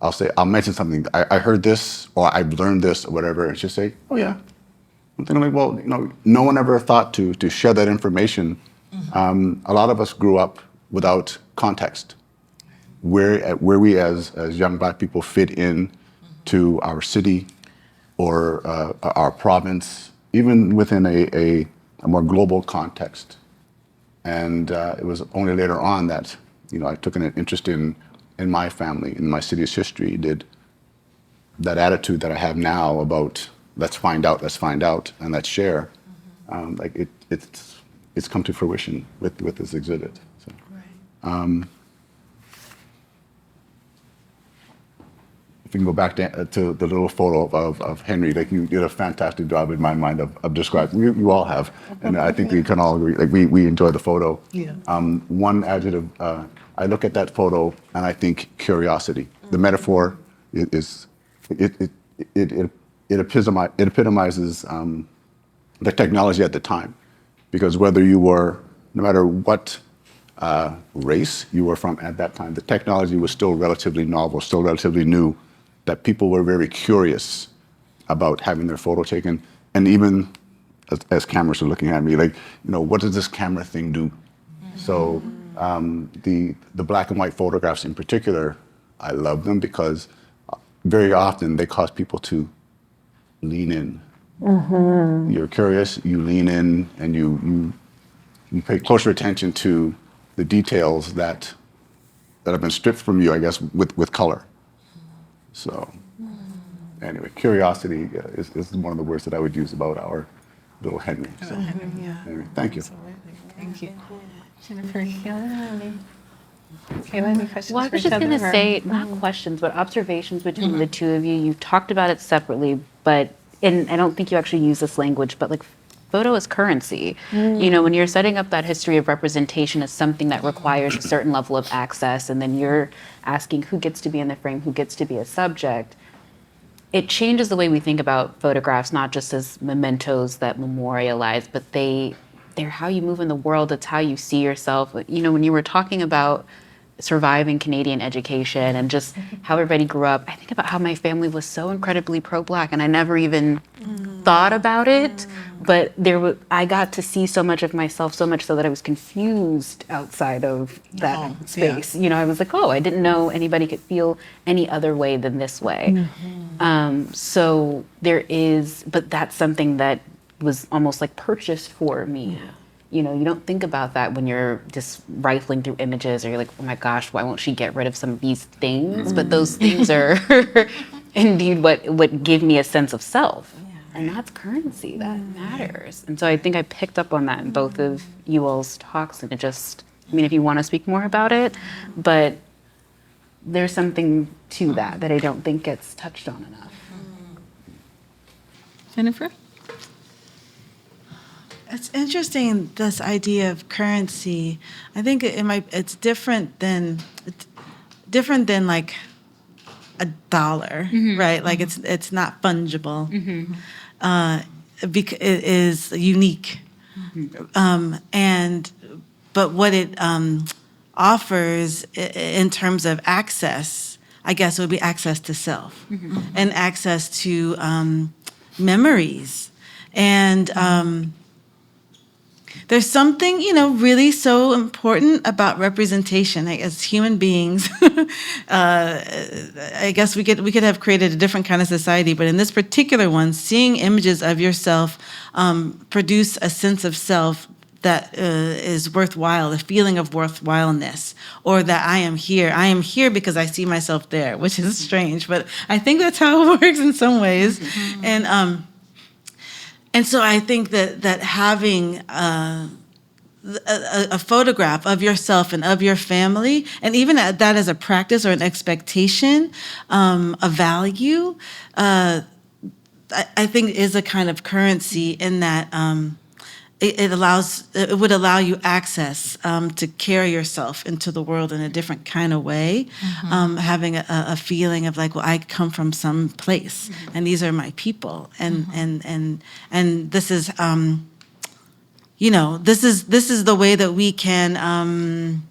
I'll mention something. I heard this, or I've learned this, or whatever, and she'll say, oh yeah. I'm thinking like, well, you know, no one ever thought to share that information. A lot of us grew up without context, where we as young Black people fit in to our city or our province, even within a more global context. And it was only later on that, you know, I took an interest in my family, in my city's history, did that attitude that I have now about let's find out, and let's share. Like it's come to fruition with this exhibit. So. Right. If we can go back to the little photo of Henry, like you did a fantastic job in my mind of describing. You all have, and I think we can all agree. Like we enjoy the photo. Yeah. One adjective. I look at that photo and I think curiosity. The metaphor is it epitomizes the technology at the time, because whether you were, no matter what race you were from at that time, the technology was still relatively novel, still relatively new, that people were very curious about having their photo taken. And even as cameras are looking at me, like, you know, what does this camera thing do? So the black and white photographs in particular, I love them because very often they cause people to lean in. You're curious, you lean in, and you pay closer attention to the details that have been stripped from you, I guess, with color. So anyway, curiosity is one of the words that I would use about our little Henry. So, anyway, thank you. Thank you. Jennifer, Kéla, any questions Well, I for was each just going to other, or- say, not questions, but observations between the two of you. You talked about it separately, but and I don't think you actually use this language, but like photo is currency. You know, when you're setting up that history of representation as something that requires a certain level of access, and then you're asking who gets to be in the frame, who gets to be a subject, it changes the way we think about photographs, not just as mementos that memorialize, but they're how you move in the world. It's how you see yourself. You know, when you were talking about surviving Canadian education and just how everybody grew up, I think about how my family was so incredibly pro-Black, and I never even thought about it. But I got to see so much of myself, so much so that I was confused outside of that space. You know, I was like, oh, I didn't know anybody could feel any other way than this way. So there is, but that's something that was almost like purchased for me. You know, you don't think about that when you're just rifling through images, or you're like, oh my gosh, why won't she get rid of some of these things? But those things are indeed what give me a sense of self. And that's currency, that matters. And so I think I picked up on that in both of you all's talks, and it just, I mean, if you want to speak more about it, but there's something to that I don't think gets touched on enough. Jennifer? It's interesting, this idea of currency. I think it's different than like a dollar, right? Like it's not fungible. Because it is unique. But what it offers in terms of access, I guess, would be access to self and access to memories. And there's something, you know, really so important about representation. As human beings, I guess we could have created a different kind of society, but in this particular one, seeing images of yourself produce a sense of self that is worthwhile, the feeling of worthwhileness, or that I am here. I am here because I see myself there, which is strange, but I think that's how it works in some ways. And so I think that having a photograph of yourself and of your family, and even that as a practice or an expectation, a value, I think is a kind of currency in that it would allow you access to carry yourself into the world in a different kind of way, having a feeling of like, well, I come from some place, and these are my people, and this is you know, this is the way that we can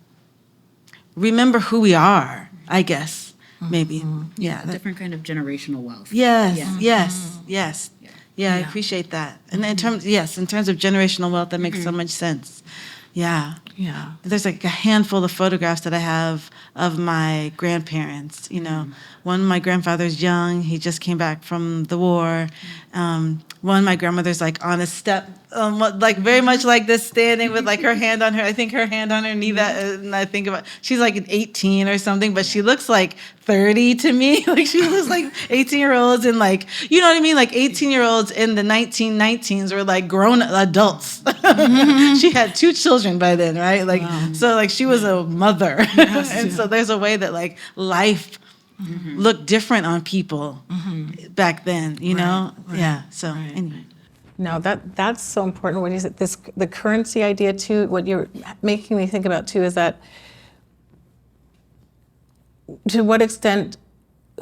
remember who we are, I guess, maybe. Yeah, A different kind of generational wealth. Yes. Yeah, I appreciate that. And in terms of generational wealth, that makes so much sense. Yeah. There's like a handful of photographs that I have of my grandparents. You know, one, my grandfather's young; he just came back from the war. One, my grandmother's like on a step, like very much like this, standing with like her hand on her. I think her hand on her knee. And I think about, she's like 18 or something, but she looks like 30 to me. Like she looks like 18-year-olds, and like, you know what I mean? Like 18-year-olds in the 1919s were like grown adults. She had 2 children by then, right? Like, so like she was a mother. And so there's a way that like life looked different on people back then, you know? Right. Yeah, so anyway. No, that's so important when you said this, the currency idea too. What you're making me think about too is that to what extent,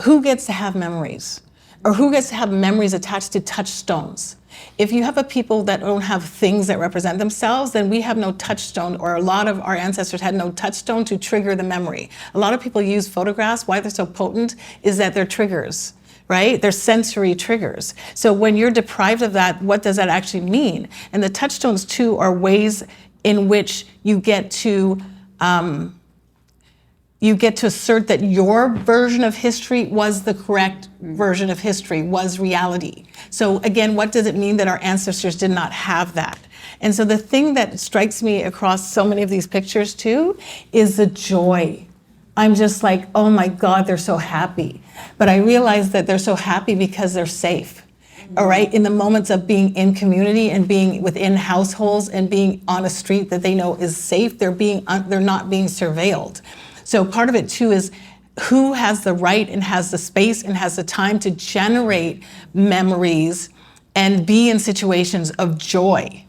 who gets to have memories, or who gets to have memories attached to touchstones? If you have a people that don't have things that represent themselves, then we have no touchstone, or a lot of our ancestors had no touchstone to trigger the memory. A lot of people use photographs. Why they're so potent is that they're triggers, right? They're sensory triggers. So when you're deprived of that, what does that actually mean? And the touchstones too are ways in which you get to assert that your version of history was the correct version of history, was reality. So again, what does it mean that our ancestors did not have that? And so the thing that strikes me across so many of these pictures too is the joy. I'm just like, oh my God, they're so happy. But I realize that they're so happy because they're safe. All right, in the moments of being in community and being within households and being on a street that they know is safe, they're not being surveilled. So part of it too is who has the right and has the space and has the time to generate memories and be in situations of joy,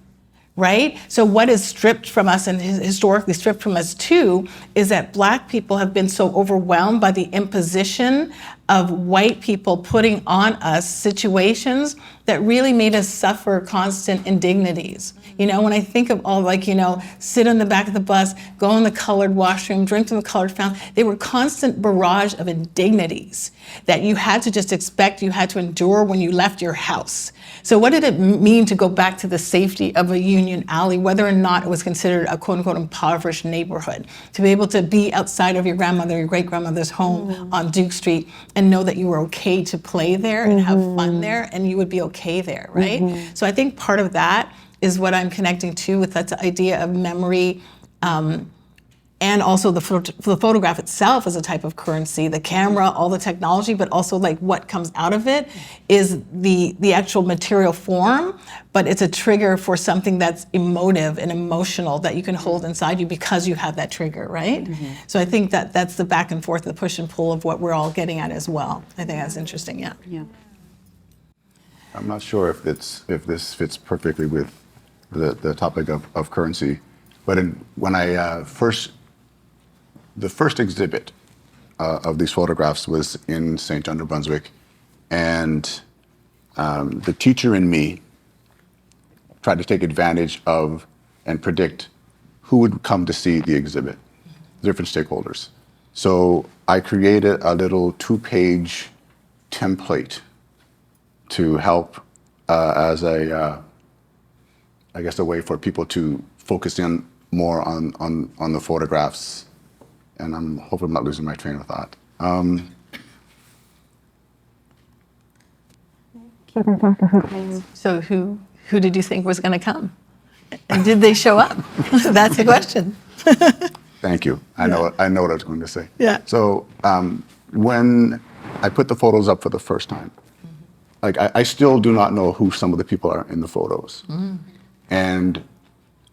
right? So what is stripped from us and historically stripped from us too is that Black people have been so overwhelmed by the imposition of white people putting on us situations that really made us suffer constant indignities. You know, when I think of all, like, you know, sit on the back of the bus, go in the colored washroom, drink from the colored fountain, they were constant barrage of indignities that you had to just expect, you had to endure when you left your house. So what did it mean to go back to the safety of a Union Alley, whether or not it was considered a quote unquote impoverished neighborhood? To be able to be outside of your grandmother, your great grandmother's home on Duke Street and know that you were okay to play there and have fun there and you would be okay there, right? So I think part of that is what I'm connecting to with that idea of memory, and also the photograph itself as a type of currency, the camera, all the technology, but also like what comes out of it is the actual material form, but it's a trigger for something that's emotive and emotional that you can hold inside you because you have that trigger, right? So I think that that's the back and forth, the push and pull of what we're all getting at as well. I think that's interesting, yeah. I'm not sure if this fits perfectly with the topic of currency, but when I the first exhibit of these photographs was in St. John, New Brunswick, and the teacher in me tried to take advantage of and predict who would come to see the exhibit, different stakeholders. So I created a little 2-page template to help as I guess a way for people to focus in more on the photographs. And I'm hoping I'm not losing my train of thought. So who did you think was going to come? And did they show up? That's the question. Thank you. I know what I was going to say. Yeah. So when I put the photos up for the first time, like I still do not know who some of the people are in the photos. And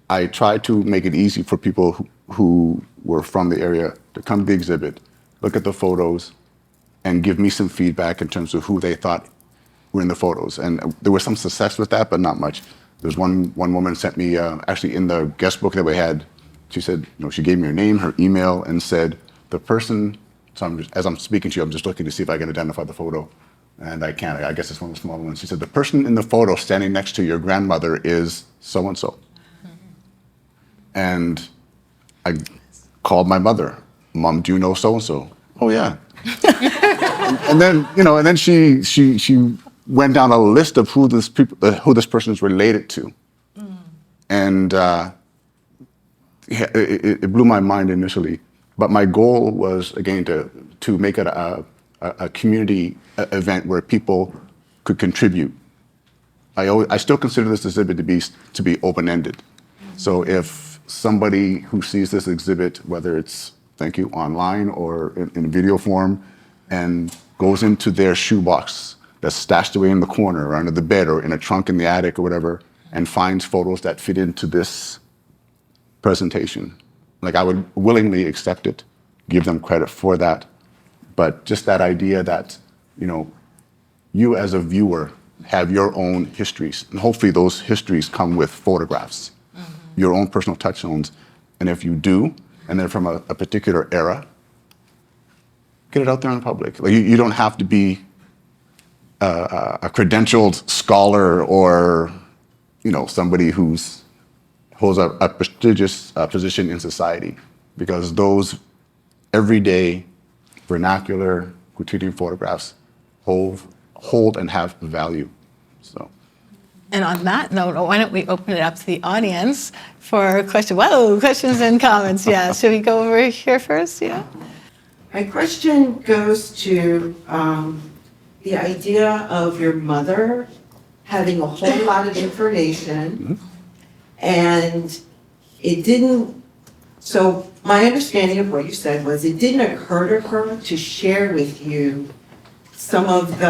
I tried to make it easy for people who were from the area to come to the exhibit, look at the photos, and give me some feedback in terms of who they thought were in the photos. And there was some success with that, but not much. There's one woman sent me, actually in the guest book that we had, she said, you know, she gave me her name, her email, and said, the person, so as I'm speaking to you, I'm just looking to see if I can identify the photo. And I can't, I guess it's one of the smaller ones. She said, the person in the photo standing next to your grandmother is so-and-so. And I called my mother. Mom, do you know so-and-so? Oh yeah. and then, you know, and then she went down a list of who this person is related to. And it blew my mind initially. But my goal was, again, to make it a community event where people could contribute. I still consider this exhibit to be open-ended. So if somebody who sees this exhibit, whether it's, thank you, online or in video form, and goes into their shoebox that's stashed away in the corner or under the bed or in a trunk in the attic or whatever, and finds photos that fit into this presentation, like I would willingly accept it, give them credit for that. But just that idea that, you know, you as a viewer have your own histories, and hopefully those histories come with photographs, your own personal touchstones. And if you do, and they're from a particular era, get it out there in public. Like you don't have to be a credentialed scholar or, you know, somebody who's holds a prestigious position in society, because those everyday vernacular quotidian photographs hold and have value. So. And on that note, why don't we open it up to the audience for questions? Whoa, questions and comments. Yeah, should we go over here first? Yeah. My question goes to the idea of your mother having a whole lot of information, and it didn't, so my understanding of what you said was it didn't occur to her to share with you some of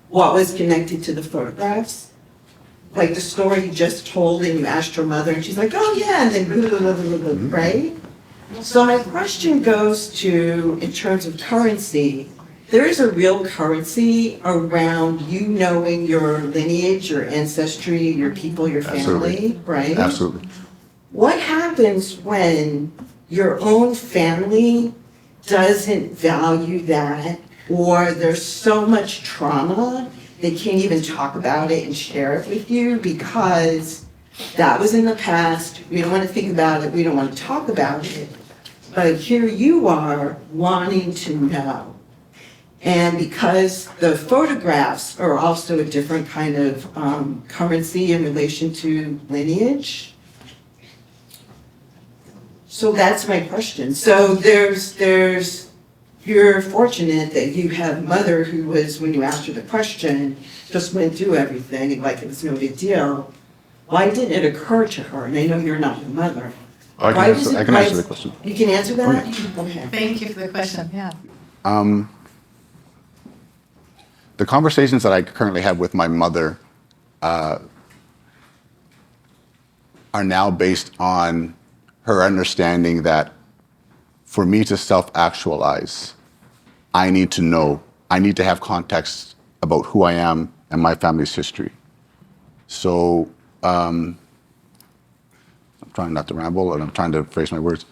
what was connected to the photographs. Like the story you just told and you asked your mother and she's like, oh yeah, and then blah, blah, blah, blah, blah, right? So my question goes to, in terms of currency, there is a real currency around you knowing your lineage, your ancestry, your people, your family, Absolutely. right? Absolutely. What happens when your own family doesn't value that, or there's so much trauma, they can't even talk about it and share it with you because that was in the past, we don't want to think about it, we don't want to talk about it, but here you are wanting to know. And because the photographs are also a different kind of currency in relation to lineage. So that's my question. So you're fortunate that you have a mother who was, when you asked her the question, just went through everything like it was no big deal. Why didn't it occur to her? And I know you're not the mother. I can answer the question. You can answer that? Okay. Thank you for the question, yeah. The conversations that I currently have with my mother are now based on her understanding that for me to self-actualize, I need to know, I need to have context about who I am and my family's history. So I'm trying not to ramble, and I'm trying to phrase my words.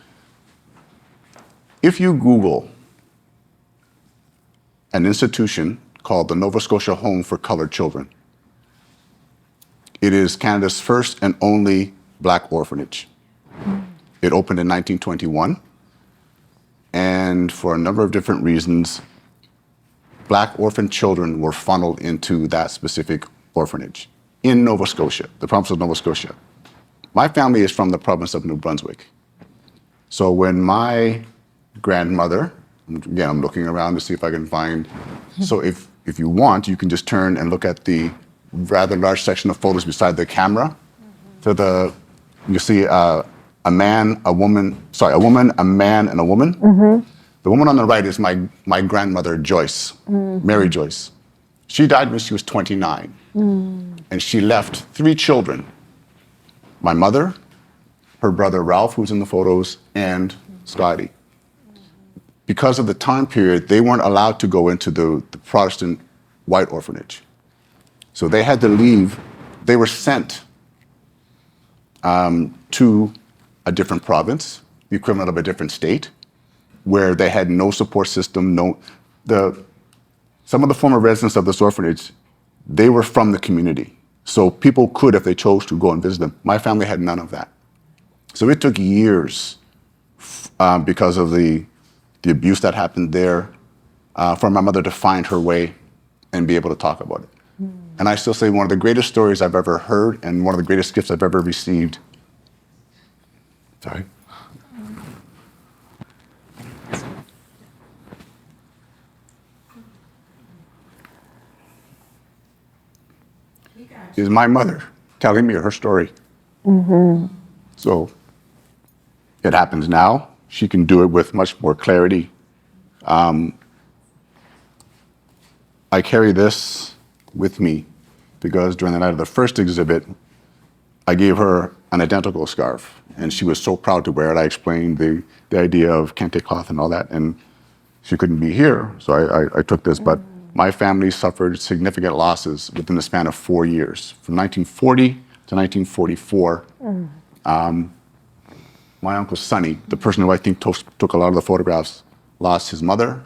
If you Google an institution called the Nova Scotia Home for Colored Children, it is Canada's first and only Black orphanage. It opened in 1921, and for a number of different reasons, Black orphan children were funneled into that specific orphanage in Nova Scotia, the province of Nova Scotia. My family is from the province of New Brunswick. So when my grandmother, again, I'm looking around to see if I can find, so if you want, you can just turn and look at the rather large section of photos beside the camera. To you see a man, a woman, a man, and a woman. The woman on the right is my grandmother, Joyce, Mary Joyce. She died when she was 29, and she left 3 children. My mother, her brother Ralph, who's in the photos, and Scotty. Because of the time period, they weren't allowed to go into the Protestant white orphanage. So they had to leave. They were sent to a different province, the equivalent of a different state, where they had no support system. Some of the former residents of this orphanage, they were from the community. So people could, if they chose to, go and visit them. My family had none of that. So it took years because of the abuse that happened there for my mother to find her way and be able to talk about it. And I still say one of the greatest stories I've ever heard and one of the greatest gifts I've ever received. Sorry. Is my mother telling me her story. So it happens now. She can do it with much more clarity. I carry this with me because during the night of the first exhibit, I gave her an identical scarf, and she was so proud to wear it. I explained the idea of kente cloth and all that, and she couldn't be here, so I took this. But my family suffered significant losses within the span of 4 years, from 1940 to 1944. My Uncle Sonny, the person who I think took a lot of the photographs, lost his mother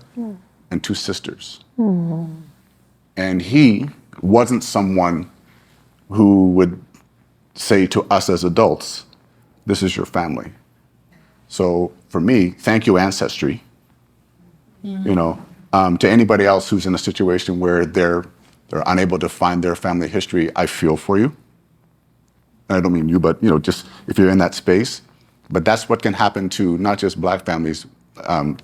and 2 sisters. And he wasn't someone who would say to us as adults, this is your family. So for me, thank you, Ancestry. To anybody else who's in a situation where they're unable to find their family history, I feel for you. And I don't mean you, but just if you're in that space. But that's what can happen to not just Black families,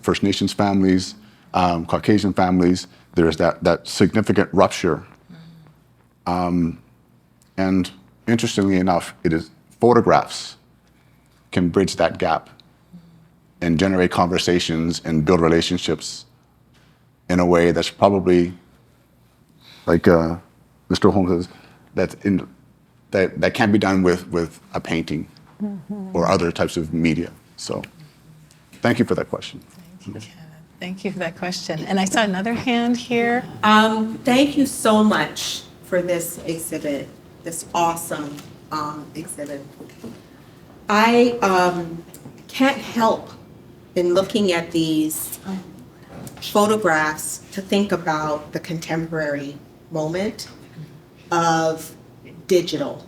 First Nations families, Caucasian families. There's that significant rupture. And interestingly enough, it is photographs can bridge that gap and generate conversations and build relationships in a way that's probably, like Mr. Holmes says, that can't be done with a painting or other types of media. So Thank you for that question. Thank you for that question. And I saw another hand here. Thank you so much for this exhibit, this awesome exhibit. I can't help in looking at these photographs to think about the contemporary moment of digital.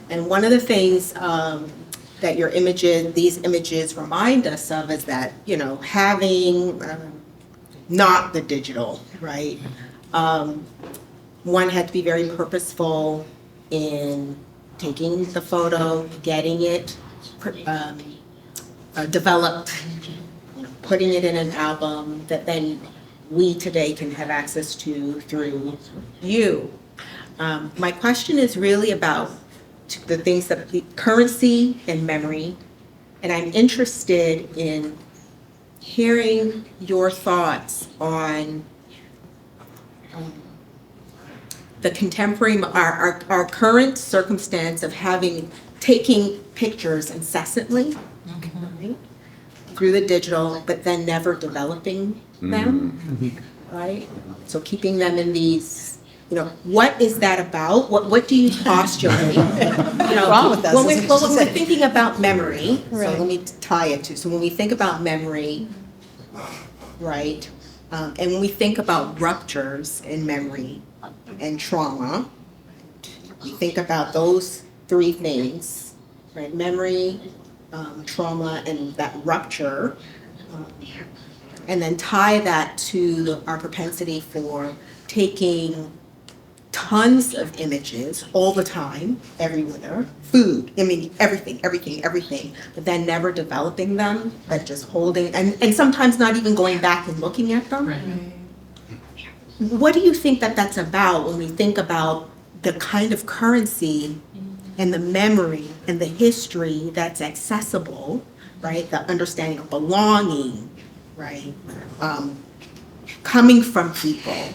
And one of the things that these images remind us of is that, having not the digital, right? One had to be very purposeful in taking the photo, getting it developed, putting it in an album that then we today can have access to through you. My question is really about the things that currency and memory, and I'm interested in hearing your thoughts on the contemporary, our current circumstance of taking pictures incessantly, right, through the digital, but then never developing them, right? So keeping them in these. What is that about? What do you postulate? wrong with us, When is we're what you said. thinking about memory, Right. so let me tie it to. So when we think about memory, right, and when we think about ruptures in memory and trauma, we think about those three things, right? Memory, trauma, and that rupture, and then tie that to our propensity for taking tons of images all the time, everywhere, food, everything, but then never developing them, but just holding, and sometimes not even going back and looking at them. Right. What do you think that's about when we think about the kind of currency and the memory and the history that's accessible, right? The understanding of belonging, right? Coming from people.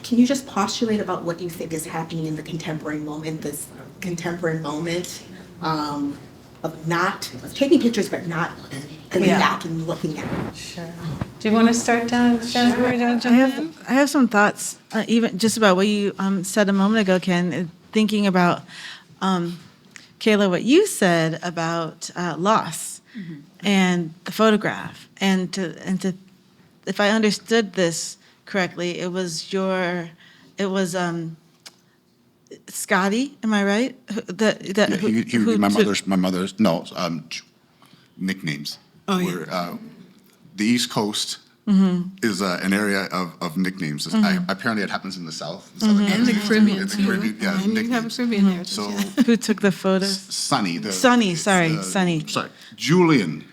Can you just postulate about what you think is happening in the contemporary moment, this contemporary moment of taking pictures but not going back and looking at them? Sure. Do you want to start down, Jennifer? I have some thoughts, even just about what you said a moment ago, Ken. Thinking about Kéla, what you said about loss and the photograph, and to, if I understood this correctly, it was Scotty. Am I right? My mother's nicknames. Oh, yeah. Were, the East Coast is an area of nicknames. Apparently, it happens in the South. And the Caribbean, The Caribbean, yeah, and you have a nicknames. Caribbean heritage. So Who took the photo? Sunny. Sunny, sorry. Julian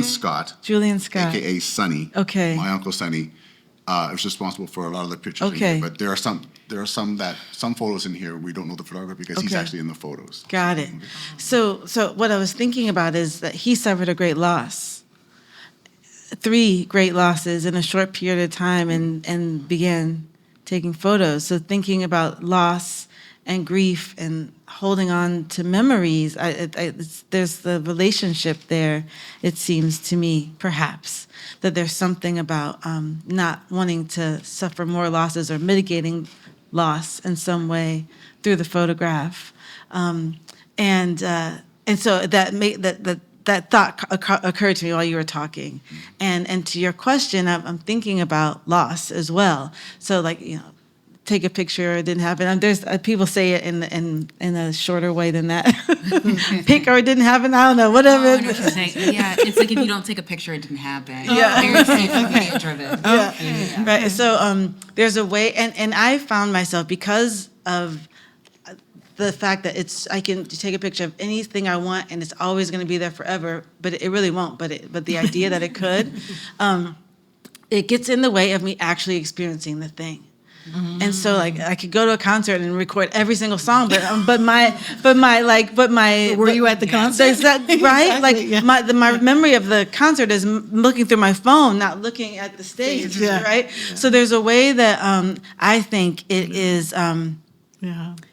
Scott, Julian Scott. AKA Sunny. Okay. My uncle Sunny is responsible for a lot of the pictures. Okay. In here, but there are some photos in here we don't know the photographer because he's Okay. actually in the photos. Got it. So what I was thinking about is that he suffered a great loss. 3 great losses in a short period of time, and began taking photos. So thinking about loss and grief and holding on to memories, there's the relationship there, it seems to me, perhaps, that there's something about not wanting to suffer more losses or mitigating loss in some way through the photograph. And so that thought occurred to me while you were talking. And to your question, I'm thinking about loss as well. So take a picture, it didn't happen. There's people say it in a shorter way than that. Pick or it didn't happen. I don't know. Whatever. Oh, I know what you're saying. Yeah, it's like if you don't take a picture, it didn't happen. Yeah. Very safe and video driven. Yeah. Right. So there's a way, and I found myself, because of the fact that I can take a picture of anything I want and it's always going to be there forever, but it really won't. But the idea that it could, it gets in the way of me actually experiencing the thing. And so I could go to a concert and record every single song, but my Were you at the concert? Is that right? Exactly, yeah. My memory of the concert is looking through my phone, not looking at the stage, Yeah. right? So there's a way that I think it is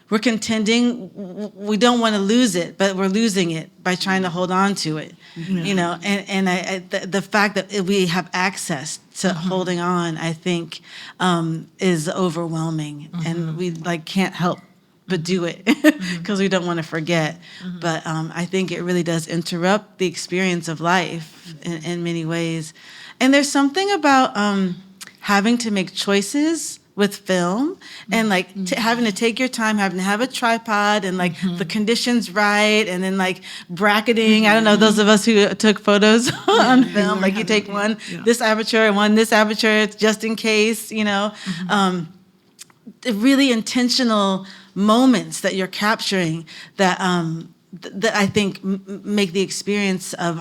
we're contending, we don't want to lose it, but we're losing it by trying to hold on to it, you know, and the fact that we have access to holding on, I think, is overwhelming, and we can't help but do it because we don't want to forget. But I think it really does interrupt the experience of life in many ways. And there's something about having to make choices with film and having to take your time, having to have a tripod and the conditions right, and then bracketing. I don't know, those of us who took photos on film, you take one this aperture and one this aperture just in case, you know. Really intentional moments that you're capturing that that I think make the experience of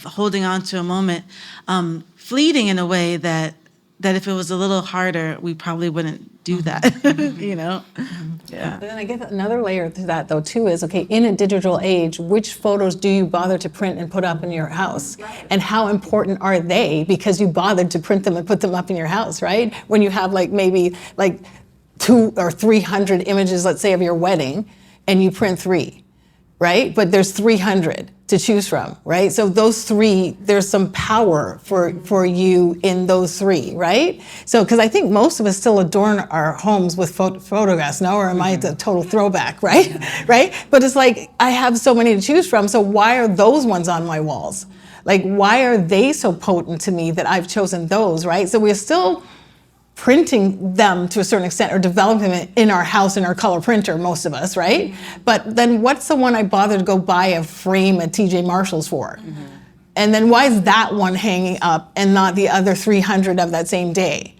holding on to a moment fleeting in a way that if it was a little harder, we probably wouldn't do that, you know? Yeah. But then I guess another layer to that, though, too, is, okay, in a digital age, which photos do you bother to print and put up in your house? And how important are they because you bothered to print them and put them up in your house, right? When you have maybe 200 or 300 images, let's say, of your wedding, and you print 3, right? But there's 300 to choose from, right? So those 3, there's some power for you in those 3, right? So, because I think most of us still adorn our homes with photographs, no? Or am I the total throwback, right? Right? But it's I have so many to choose from, so why are those ones on my walls? Why are they so potent to me that I've chosen those, right? So we're still printing them to a certain extent or developing it in our house in our color printer, most of us, right? But then what's the one I bothered to go buy a frame at TJ Marshalls for? And then why is that one hanging up and not the other 300 of that same day,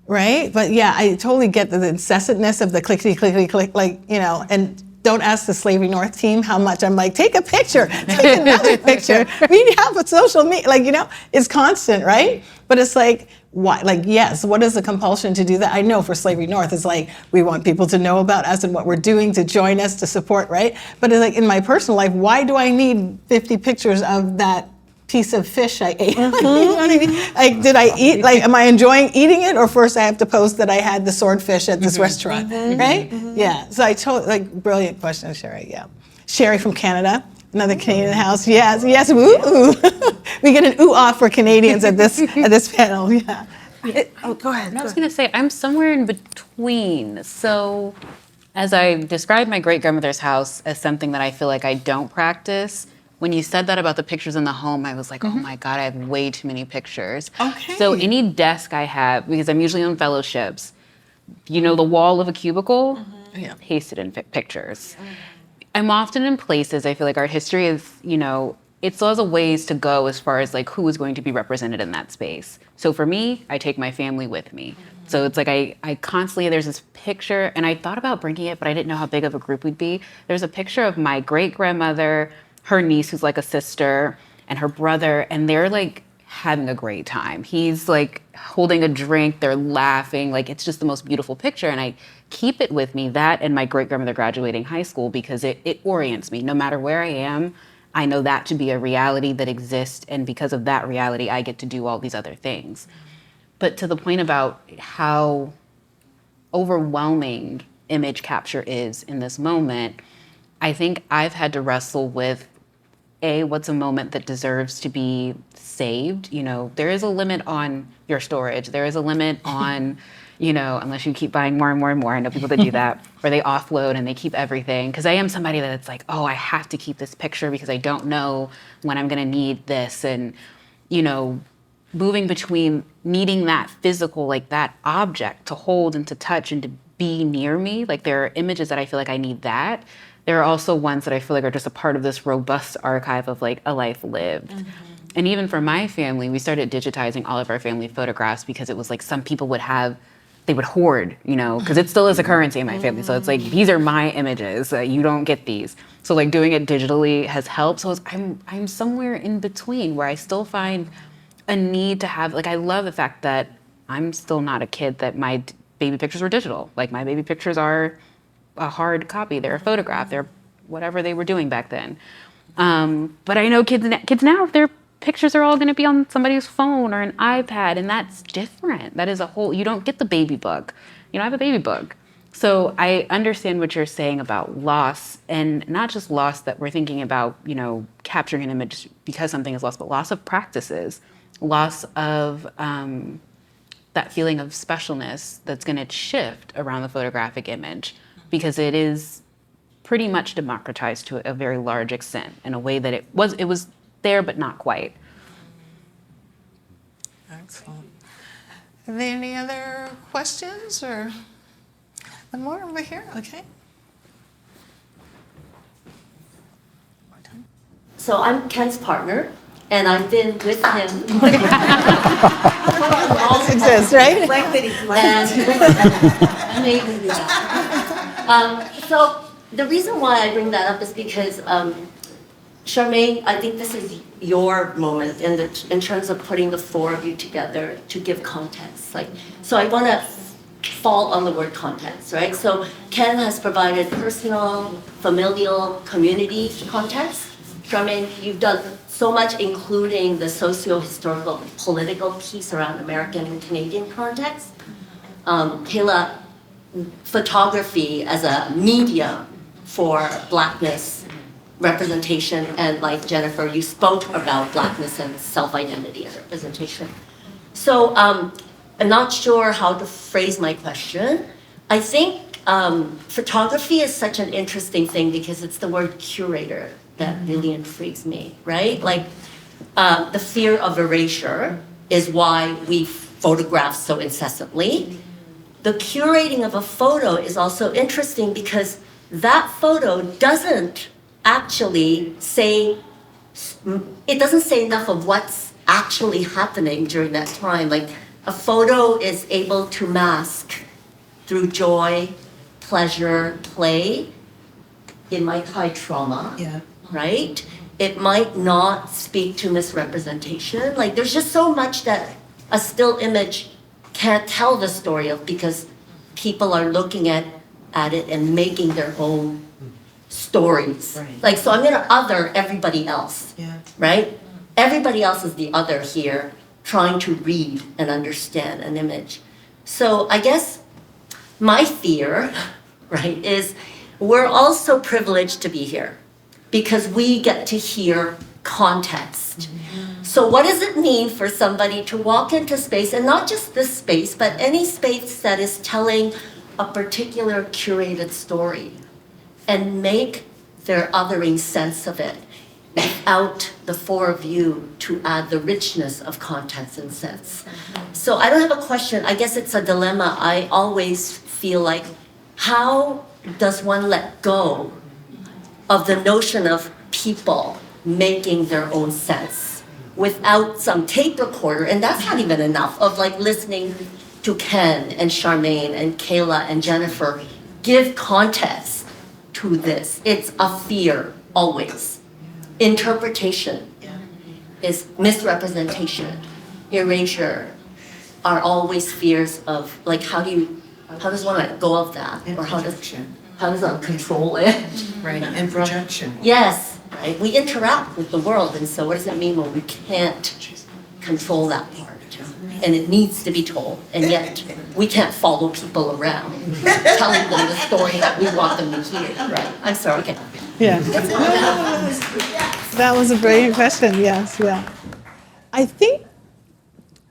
right? But yeah, I totally get the incessantness of the clickety, clickety, click, you know, and don't ask the Slavery North team how much I'm take a picture, take another picture. We have a social media, you know, it's constant, right? But it's why? Yes, what is the compulsion to do that? I know for Slavery North, it's we want people to know about us and what we're doing, to join us, to support, right? But it's in my personal life, why do I need 50 pictures of that piece of fish I ate? You know what I mean? Did I eat, am I enjoying eating it? Or first I have to post that I had the swordfish at this restaurant, right? Yeah, so I totally, brilliant question, Sherry, yeah. Sherry from Canada. Another Canadian house, yes, ooh. We get an ooh-ah for Canadians at this panel, yeah. Go ahead. I was going to say, I'm somewhere in between. So as I described my great-grandmother's house as something that I feel I don't practice, when you said that about the pictures in the home, I was oh my God, I have way too many pictures. Okay. So any desk I have, because I'm usually on fellowships, you know, the wall of a cubicle, pasted in pictures. I'm often in places, I feel art history is, you know, it still has a ways to go as far as who is going to be represented in that space. So for me, I take my family with me. So it's I constantly, there's this picture, and I thought about bringing it, but I didn't know how big of a group we'd be. There's a picture of my great-grandmother, her niece, who's a sister, and her brother, and they're having a great time. He's holding a drink, they're laughing, it's just the most beautiful picture, and I keep it with me, that and my great-grandmother graduating high school, because it orients me. No matter where I am, I know that to be a reality that exists, and because of that reality, I get to do all these other things. But to the point about how overwhelming image capture is in this moment, I think I've had to wrestle with, what's a moment that deserves to be saved? You know, there is a limit on your storage. There is a limit on, you know, unless you keep buying more and more and more. I know people that do that, or they offload and they keep everything. Because I am somebody that's I have to keep this picture because I don't know when I'm going to need this. And, you know, moving between needing that physical, that object to hold and to touch and to be near me. There are images that I feel I need that. There are also ones that I feel are just a part of this robust archive of a life lived. And even for my family, we started digitizing all of our family photographs because it was some people would have, they would hoard, you know, because it still is a currency in my family. So it's these are my images, you don't get these. So doing it digitally has helped. So I'm somewhere in between where I still find a need to have, I love the fact that I'm still not a kid that my baby pictures were digital. My baby pictures are a hard copy, they're a photograph, they're whatever they were doing back then. But I know kids now, their pictures are all going to be on somebody's phone or an iPad, and that's different. That is a whole, you don't get the baby book. You know, I have a baby book. So I understand what you're saying about loss, and not just loss that we're thinking about, capturing an image because something is lost, but loss of practices, loss of that feeling of specialness that's going to shift around the photographic image, because it is pretty much democratized to a very large extent in a way that it was there, but not quite. Excellent. Are there any other questions or one more over here? Okay. So I'm Ken's partner, and I've been with him. Exists, right? So the reason why I bring that up is because Charmaine, I think this is your moment in terms of putting the four of you together to give context. So I want to fall on the word context, right? So Ken has provided personal, familial, community context. Charmaine, you've done so much, including the socio-historical, political piece around American and Canadian context. Kéla, photography as a medium for Blackness representation, and like Jennifer, you spoke about Blackness and self-identity and representation. So I'm not sure how to phrase my question. I think photography is such an interesting thing because it's the word curator that really intrigues me, right? Like the fear of erasure is why we photograph so incessantly. The curating of a photo is also interesting because that photo doesn't actually say, it doesn't say enough of what's actually happening during that time. Like a photo is able to mask through joy, pleasure, play. It might hide trauma, right? It might not speak to misrepresentation. Like there's just so much that a still image can't tell the story of because people are looking at it and making their own stories. Right. Like, so I'm gonna other everybody else, right? Everybody else is the other here, trying to read and understand an image. So I guess my fear, right, is we're also privileged to be here because we get to hear context. So what does it mean for somebody to walk into space, and not just this space, but any space that is telling a particular curated story, and make their othering sense of it without the four of you to add the richness of context and sense? So I don't have a question. I guess it's a dilemma. I always feel like, how does one let go of the notion of people making their own sense without some tape recorder? And that's not even enough of like listening to Ken and Charmaine and Kéla and Jennifer give context to this. It's a fear always. Interpretation is misrepresentation. Erasure are always fears of like, how does one let go of that? And or how projection. does one control it? Right, and projection. Yes, right. We interact with the world, and so what does it mean when we can't control that part? And it needs to be told, and yet we can't follow people around telling them the story that we want them to hear, right? I'm sorry, okay. Yeah. That was a brilliant question, yes, yeah. I think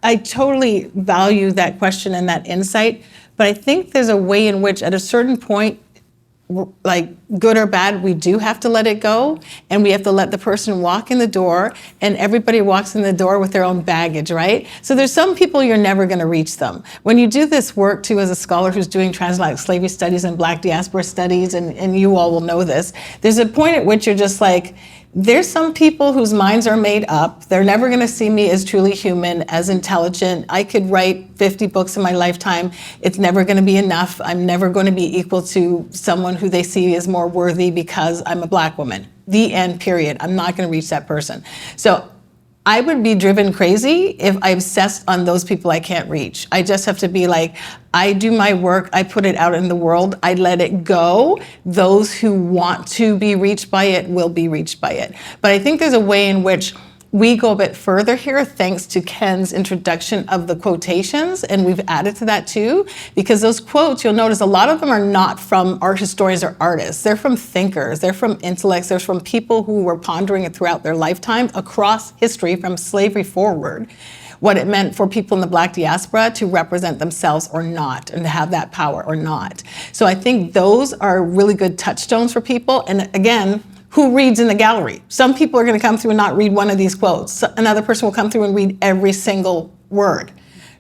I totally value that question and that insight, but I think there's a way in which at a certain point, like good or bad, we do have to let it go, and we have to let the person walk in the door, and everybody walks in the door with their own baggage, right? So there's some people you're never gonna reach them. When you do this work too, as a scholar who's doing transatlantic slavery studies and Black Diaspora studies, and you all will know this, there's a point at which you're just like, there's some people whose minds are made up. They're never going to see me as truly human, as intelligent. I could write 50 books in my lifetime. It's never going to be enough. I'm never going to be equal to someone who they see as more worthy because I'm a Black woman. The end, period. I'm not going to reach that person. So I would be driven crazy if I obsessed on those people I can't reach. I just have to be like, I do my work, I put it out in the world, I let it go. Those who want to be reached by it will be reached by it. But I think there's a way in which we go a bit further here thanks to Ken's introduction of the quotations, and we've added to that too, because those quotes, you'll notice a lot of them are not from art historians or artists. They're from thinkers, they're from intellects, they're from people who were pondering it throughout their lifetime across history from slavery forward, what it meant for people in the Black diaspora to represent themselves or not, and to have that power or not. So I think those are really good touchstones for people. And again, who reads in the gallery? Some people are going to come through and not read one of these quotes. Another person will come through and read every single word,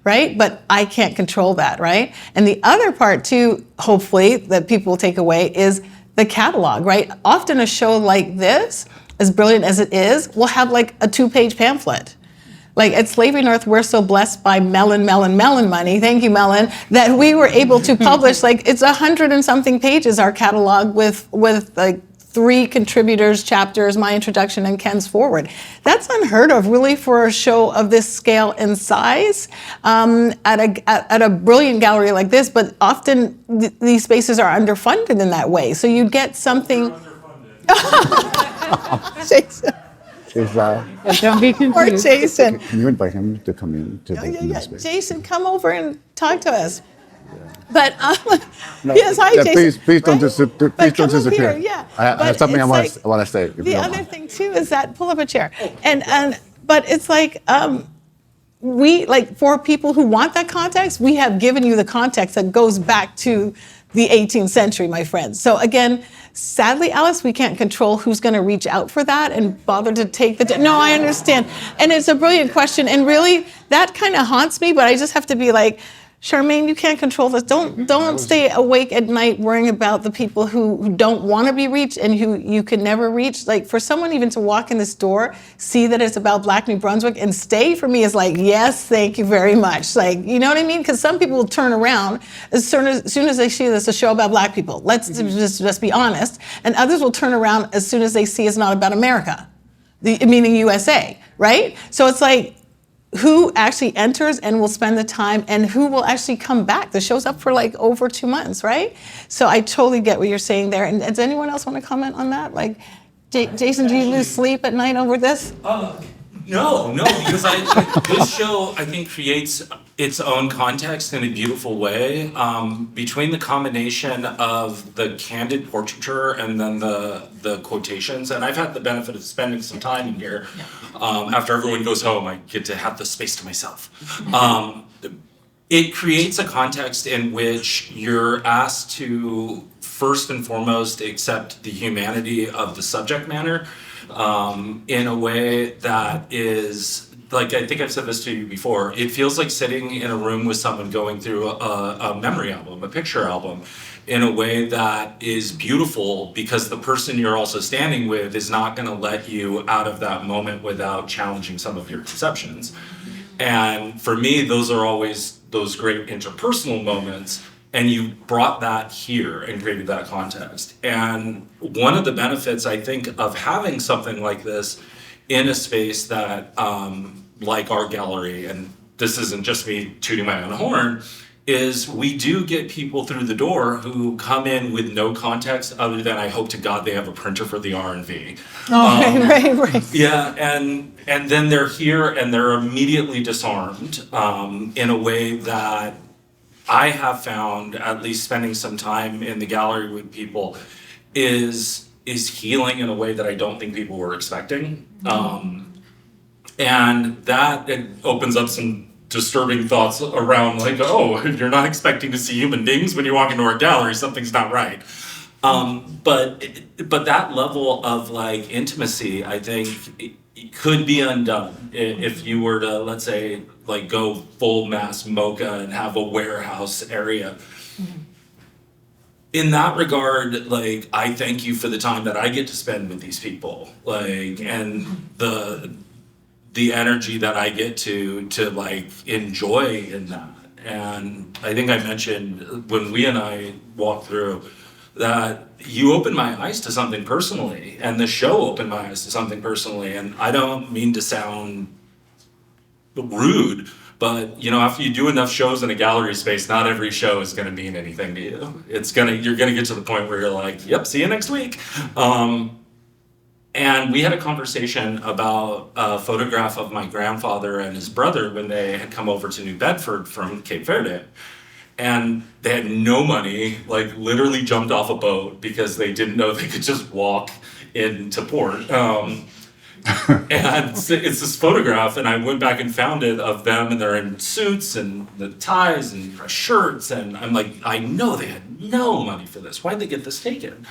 right? But I can't control that, right? And the other part too, hopefully, that people will take away is the catalog, right? Often a show like this, as brilliant as it is, will have like a 2-page pamphlet. Like at Slavery North, we're so blessed by Mellon money, thank you, Mellon, that we were able to publish, like it's 100 and something pages, our catalog with like 3 contributors, chapters, my introduction, and Ken's foreword. That's unheard of, really, for a show of this scale and size at a brilliant gallery like this. But often these spaces are underfunded in that way. So you get something. Jason. Don't be confused. Or Jason. Can you invite him to come in to Yeah. Jason, come over and talk to us. But yes, hi, yeah, Jason. please don't But please don't come up disappear. here, yeah. I have But something I it's want to say. If you The don't other mind. thing too is that pull up a chair, and but it's like we like for people who want that context, we have given you the context that goes back to the 18th century, my friends. So again, sadly, Alice, we can't control who's going to reach out for that and bother to take the. No, I understand, and it's a brilliant question, and really that kind of haunts me. But I just have to be like, Charmaine, you can't control this. Don't stay awake at night worrying about the people who don't want to be reached and who you can never reach. Like for someone even to walk in this door, see that it's about Black New Brunswick and stay for me is like, yes, thank you very much. Like, you know what I mean? Because some people will turn around as soon as they see this a show about Black people. Let's just be honest. And others will turn around as soon as they see it's not about America, meaning USA, right? So it's like, who actually enters and will spend the time and who will actually come back? The show's up for like over 2 months, right? So I totally get what you're saying there. And does anyone else want to comment on that? Like, Jason, do you lose sleep at night over this? No, because this show, I think, creates its own context in a beautiful way. Between the combination of the candid portraiture and then the quotations, and I've had the benefit of spending some time in here. After everyone goes home, I get to have the space to myself. It creates a context in which you're asked to first and foremost accept the humanity of the subject matter. In a way that is, like, I think I've said this to you before, it feels like sitting in a room with someone going through a memory album, a picture album, in a way that is beautiful because the person you're also standing with is not going to let you out of that moment without challenging some of your conceptions. And for me, those are always those great interpersonal moments. And you brought that here and created that context. And one of the benefits, I think, of having something like this in a space that, like our gallery, and this isn't just me tooting my own horn, is we do get people through the door who come in with no context other than I hope to God they have a printer for the R&V. Right. Yeah, and then they're here and they're immediately disarmed in a way that I have found, at least spending some time in the gallery with people, is healing in a way that I don't think people were expecting. And that it opens up some disturbing thoughts around like, oh, if you're not expecting to see human beings when you walk into our gallery, something's not right. But that level of like intimacy, I think, it could be undone if you were to, let's say, like go full mass mocha and have a warehouse area. In that regard, like, I thank you for the time that I get to spend with these people, like, and the energy that I get to like enjoy in that. And I think I mentioned when we and I walked through that you opened my eyes to something personally, and the show opened my eyes to something personally. And I don't mean to sound rude, but you know, after you do enough shows in a gallery space, not every show is going to mean anything to you. You're going to get to the point where you're like, yep, see you next week. And we had a conversation about a photograph of my grandfather and his brother when they had come over to New Bedford from Cape Verde. And they had no money, like literally jumped off a boat because they didn't know they could just walk into port. And it's this photograph, and I went back and found it of them, and they're in suits and the ties and shirts, and I'm like, I know they had no money for this. Why'd they get this taken?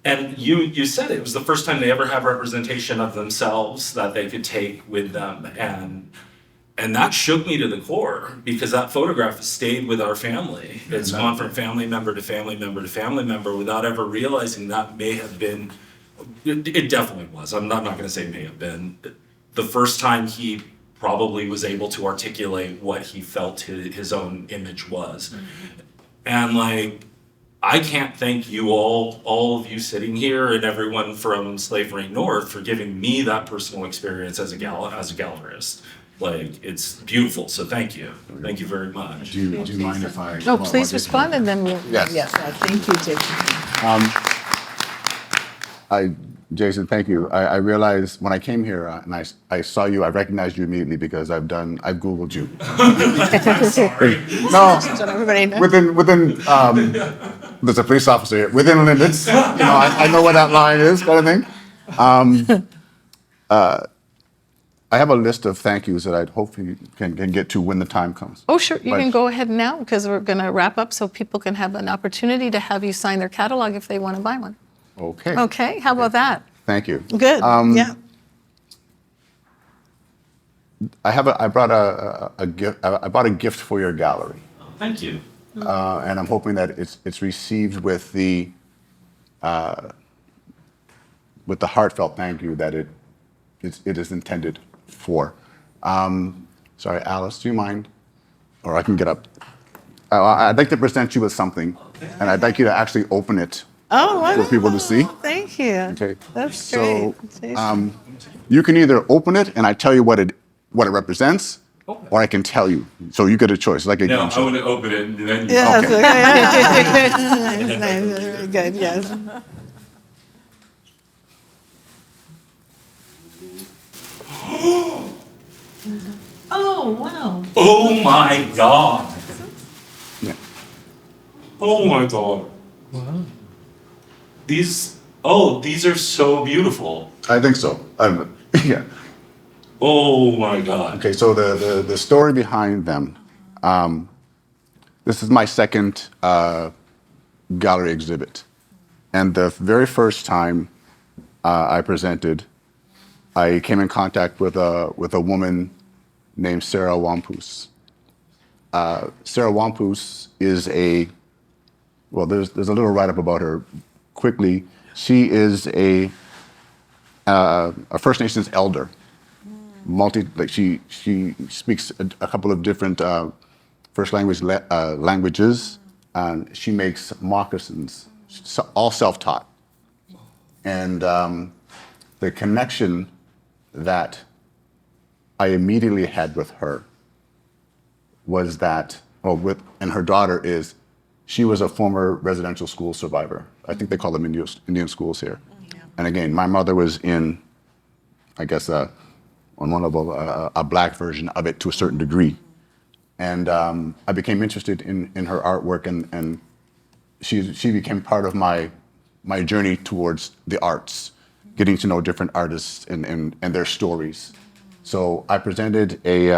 And you said it was the first time they ever had representation of themselves that they could take with them, and that shook me to the core because that photograph has stayed with our family. It's gone from family member to family member to family member without ever realizing that may have been. It definitely was. I'm not going to say may have been. The first time he probably was able to articulate what he felt his own image was. And like, I can't thank you all of you sitting here and everyone from Slavery North for giving me that personal experience as a gallerist. Like, it's beautiful, so thank you. Thank you very much. Do you mind if I? No, please respond and then we'll. Yes. Thank you, Jason. Jason, thank you. I realized when I came here and I saw you, I recognized you immediately because I've Googled you. Sorry. No, So everybody knows. within there's a police officer here. Within limits, I know what that line is, kind of thing. I have a list of thank yous that I'd hopefully can get to when the time comes. Oh, sure. You But- can go ahead now because we're going to wrap up so people can have an opportunity to have you sign their catalog if they want to buy one. Okay. Okay, how about that? Thank you. Good. Yeah. I brought a gift. I bought a gift for your gallery, Thank you. and I'm hoping that it's received with the heartfelt thank you that it is intended for. Sorry, Alice, do you mind? Or I can get up. I'd like to present you with something, and I'd like you to actually open it Oh, for people to see. Thank you. Okay. That's So, great. Jason. you can either open it and I tell you what it represents, or I can tell you. So you get a choice. Like a No, game I show. want to open it and then. Yes, Okay. okay. Nice, very good, yes. Oh, wow. Oh my God. Yeah. Oh my God. Wow. These are so beautiful. I think so. Yeah. Oh my God. Okay, so the story behind them. This is my second gallery exhibit. And the very first time I presented, I came in contact with a woman named Sarah Wampus. Sarah Wampus is there's a little write-up about her quickly. She is a First Nations elder. She speaks a couple of different first languages, and she makes moccasins, all self-taught. And the connection that I immediately had with her was that, and her daughter is, she was a former residential school survivor. I think they call them Indian schools here. Yeah. And again, my mother was in, I guess, on one of a black version of it to a certain degree. And I became interested in her artwork, and she became part of my journey towards the arts, getting to know different artists and their stories. So I presented a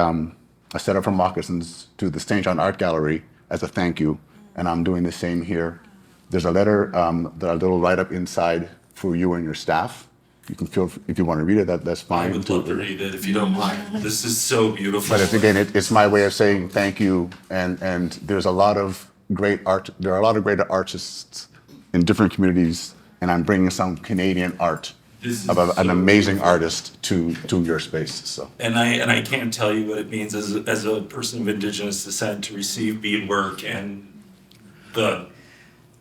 set of her moccasins to the St. John Art Gallery as a thank you, and I'm doing the same here. There's a letter, a little write-up inside for you and your staff. You can feel, if you want to read it, that's fine. I would love to read it if you don't mind. This is so beautiful. But it's my way of saying thank you, and there's a lot of great art. There are a lot of great artists in different communities, and I'm bringing some Canadian art of an amazing artist to your space. So. And I can't tell you what it means as a person of Indigenous descent to receive beadwork and the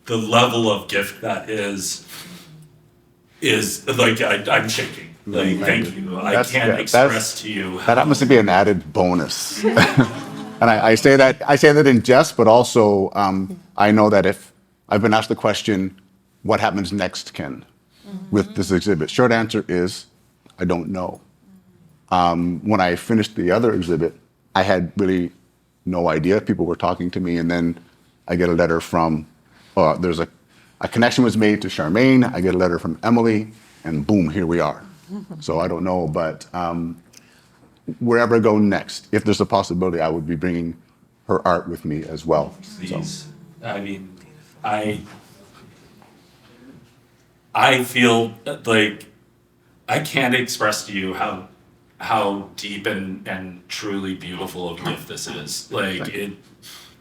level of gift that is like I'm shaking. Like thank you. I can't express to you. That happens to be an added bonus. And I say that in jest, but also I know that if I've been asked the question, what happens next, Ken? with this exhibit? Short answer is, I don't know. When I finished the other exhibit, I had really no idea. People were talking to me, and then I get a letter from, there's a connection was made to Charmaine, I get a letter from Emily, and boom, here we are. So I don't know, but wherever I go next, if there's a possibility, I would be bringing her art with me as well. Please. I mean, I feel like I can't express to you how deep and truly beautiful a gift this is. Like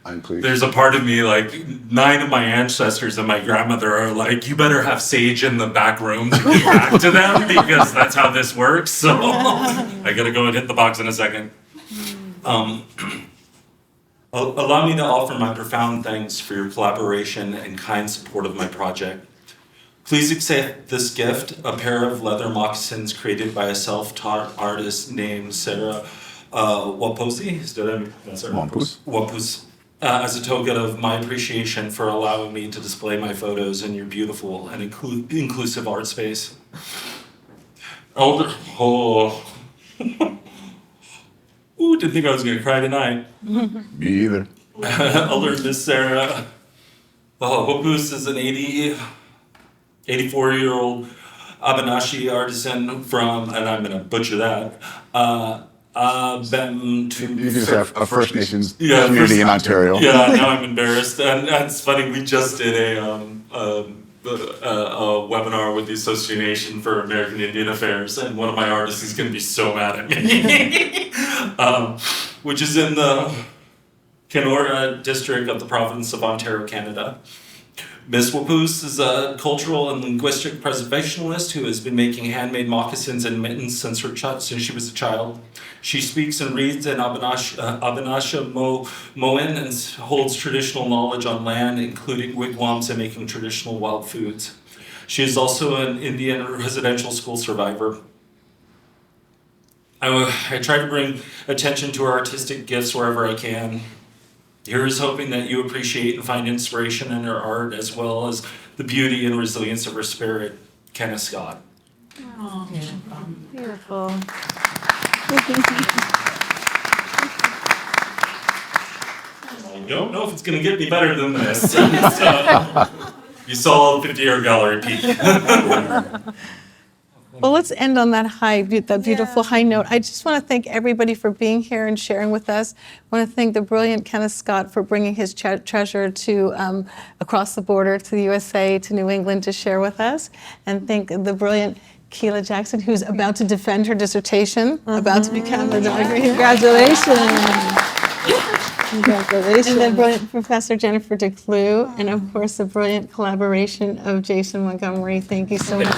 I'm pleased. there's a part of me, like 9 of my ancestors and my grandmother are like, you better have sage in the back room to get back to them because that's how this works. So I gotta go and hit the box in a second. Allow me to offer my profound thanks for your collaboration and kind support of my project. Please accept this gift, a pair of leather moccasins created by a self-taught artist named Sarah Waposi. Wapus. As a token of my appreciation for allowing me to display my photos in your beautiful and inclusive art space. Ooh, didn't think I was gonna cry tonight. Me either. Elder Miss Sarah Wapus is an 84-year-old Abanashi artisan from, and I'm gonna butcher that, You just have a First Nations community First- in Ontario. Yeah, now I'm embarrassed. And it's funny, we just did a webinar with the Association for American Indian Affairs, and one of my artists is going to be so mad at me. Which is in the Kenora district of the province of Ontario, Canada. Ms. Wapus is a cultural and linguistic preservationist who has been making handmade moccasins and mittens since she was a child. She speaks and reads in Abanashi Moan and holds traditional knowledge on land, including wigwams and making traditional wild foods. She is also an Indian residential school survivor. I try to bring attention to her artistic gifts wherever I can. Here is hoping that you appreciate and find inspiration in her art as well as the beauty and resilience of her spirit. Kenneth Scott. Oh, Beautiful. I don't know if it's going to get any better than this. So, you saw the 50-year gallery peak. Well, let's end on that beautiful high note. I just want to thank everybody for being here and sharing with us. I want to thank the brilliant Kenneth Scott for bringing his treasure to across the border to the USA, to New England to share with us. And thank the brilliant Kéla Jackson, who's about to defend her dissertation, about to become a doctor. Congratulations. Congratulations. And the brilliant Professor Jennifer DeClue, and of course the brilliant collaboration of Jason Montgomery. Thank you so much.